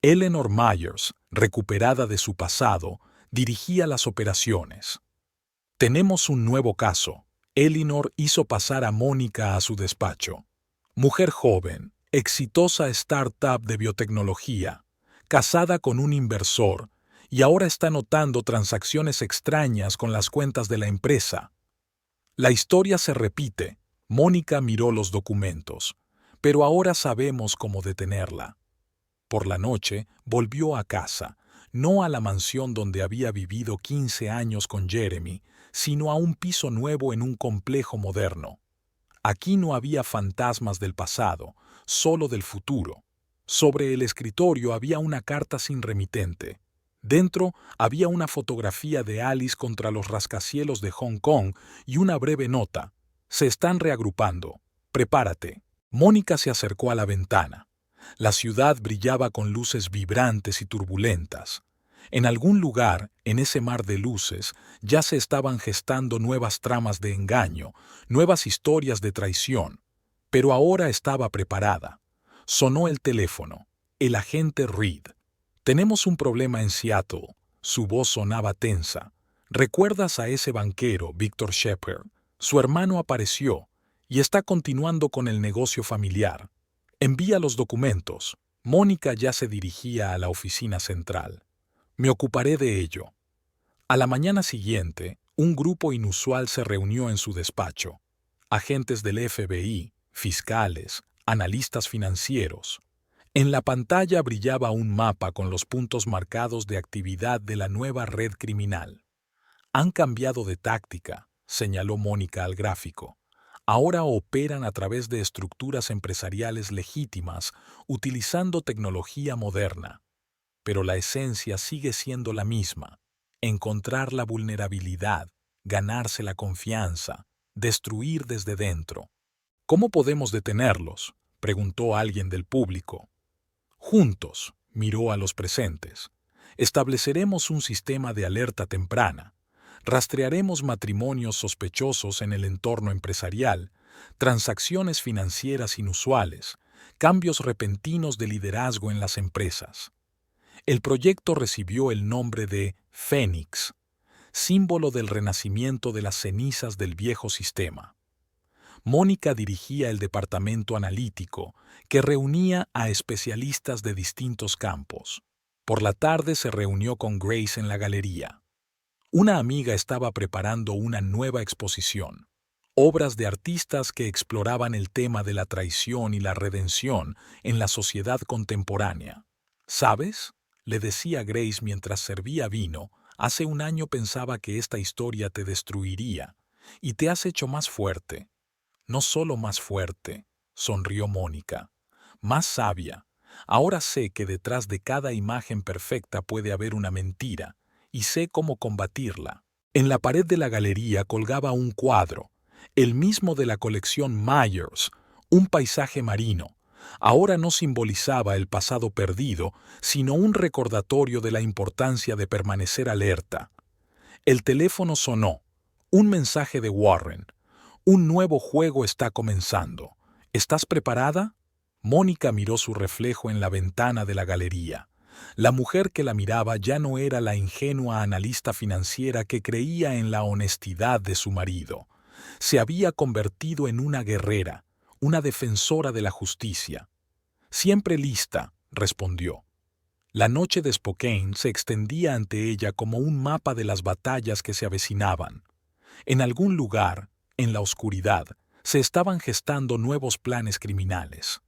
Eleanor Myers, recuperada de su pasado, dirigía las operaciones. Tenemos un nuevo caso. Eleanor hizo pasar a Mónica a su despacho. Mujer joven, exitosa startup de biotecnología, casada con un inversor, y ahora está notando transacciones extrañas con las cuentas de la empresa. La historia se repite. Mónica miró los documentos, pero ahora sabemos cómo detenerla. Por la noche, volvió a casa, no a la mansión donde había vivido 15 años con Jeremy, sino a un piso nuevo en un complejo moderno. Aquí no había fantasmas del pasado, solo del futuro. Sobre el escritorio había una carta sin remitente. Dentro había una fotografía de Alice contra los rascacielos de Hong Kong y una breve nota. Se están reagrupando. Prepárate. Mónica se acercó a la ventana. La ciudad brillaba con luces vibrantes y turbulentas. En algún lugar, en ese mar de luces, ya se estaban gestando nuevas tramas de engaño, nuevas historias de traición. Pero ahora estaba preparada. Sonó el teléfono. El agente Reed. Tenemos un problema en Seattle. Su voz sonaba tensa. ¿Recuerdas a ese banquero, Victor Shepard? Su hermano apareció y está continuando con el negocio familiar. Envía los documentos. Mónica ya se dirigía a la oficina central. Me ocuparé de ello. A la mañana siguiente, un grupo inusual se reunió en su despacho. Agentes del FBI, fiscales, analistas financieros. En la pantalla brillaba un mapa con los puntos marcados de actividad de la nueva red criminal. Han cambiado de táctica, señaló Mónica al gráfico. Ahora operan a través de estructuras empresariales legítimas, utilizando tecnología moderna. Pero la esencia sigue siendo la misma: encontrar la vulnerabilidad, ganarse la confianza, destruir desde dentro. ¿Cómo podemos detenerlos?, preguntó alguien del público. Juntos, miró a los presentes. Estableceremos un sistema de alerta temprana. Rastrearemos matrimonios sospechosos en el entorno empresarial, transacciones financieras inusuales, cambios repentinos de liderazgo en las empresas. El proyecto recibió el nombre de Fénix, símbolo del renacimiento de las cenizas del viejo sistema. Mónica dirigía el departamento analítico, que reunía a especialistas de distintos campos. Por la tarde se reunió con Grace en la galería. Una amiga estaba preparando una nueva exposición, obras de artistas que exploraban el tema de la traición y la redención en la sociedad contemporánea. ¿Sabes?, le decía Grace mientras servía vino, hace un año pensaba que esta historia te destruiría, y te has hecho más fuerte. No solo más fuerte, sonrió Mónica, más sabia. Ahora sé que detrás de cada imagen perfecta puede haber una mentira, y sé cómo combatirla. En la pared de la galería colgaba un cuadro, el mismo de la colección Myers, un paisaje marino. Ahora no simbolizaba el pasado perdido, sino un recordatorio de la importancia de permanecer alerta. El teléfono sonó. Un mensaje de Warren. Un nuevo juego está comenzando. ¿Estás preparada? Mónica miró su reflejo en la ventana de la galería. La mujer que la miraba ya no era la ingenua analista financiera que creía en la honestidad de su marido. Se había convertido en una guerrera, una defensora de la justicia. Siempre lista, respondió. La noche de Spokane se extendía ante ella como un mapa de las batallas que se avecinaban. En algún lugar, en la oscuridad, se estaban gestando nuevos planes criminales.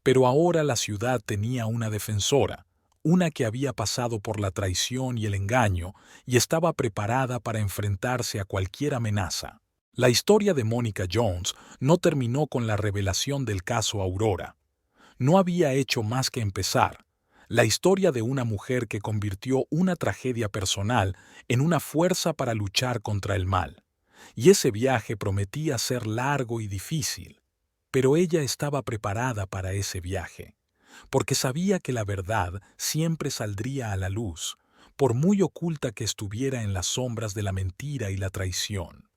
Pero ahora la ciudad tenía una defensora, una que había pasado por la traición y el engaño y estaba preparada para enfrentarse a cualquier amenaza. La historia de Mónica Jones no terminó con la revelación del caso Aurora. No había hecho más que empezar. La historia de una mujer que convirtió una tragedia personal en una fuerza para luchar contra el mal. Y ese viaje prometía ser largo y difícil. Pero ella estaba preparada para ese viaje, porque sabía que la verdad siempre saldría a la luz, por muy oculta que estuviera en las sombras de la mentira y la traición.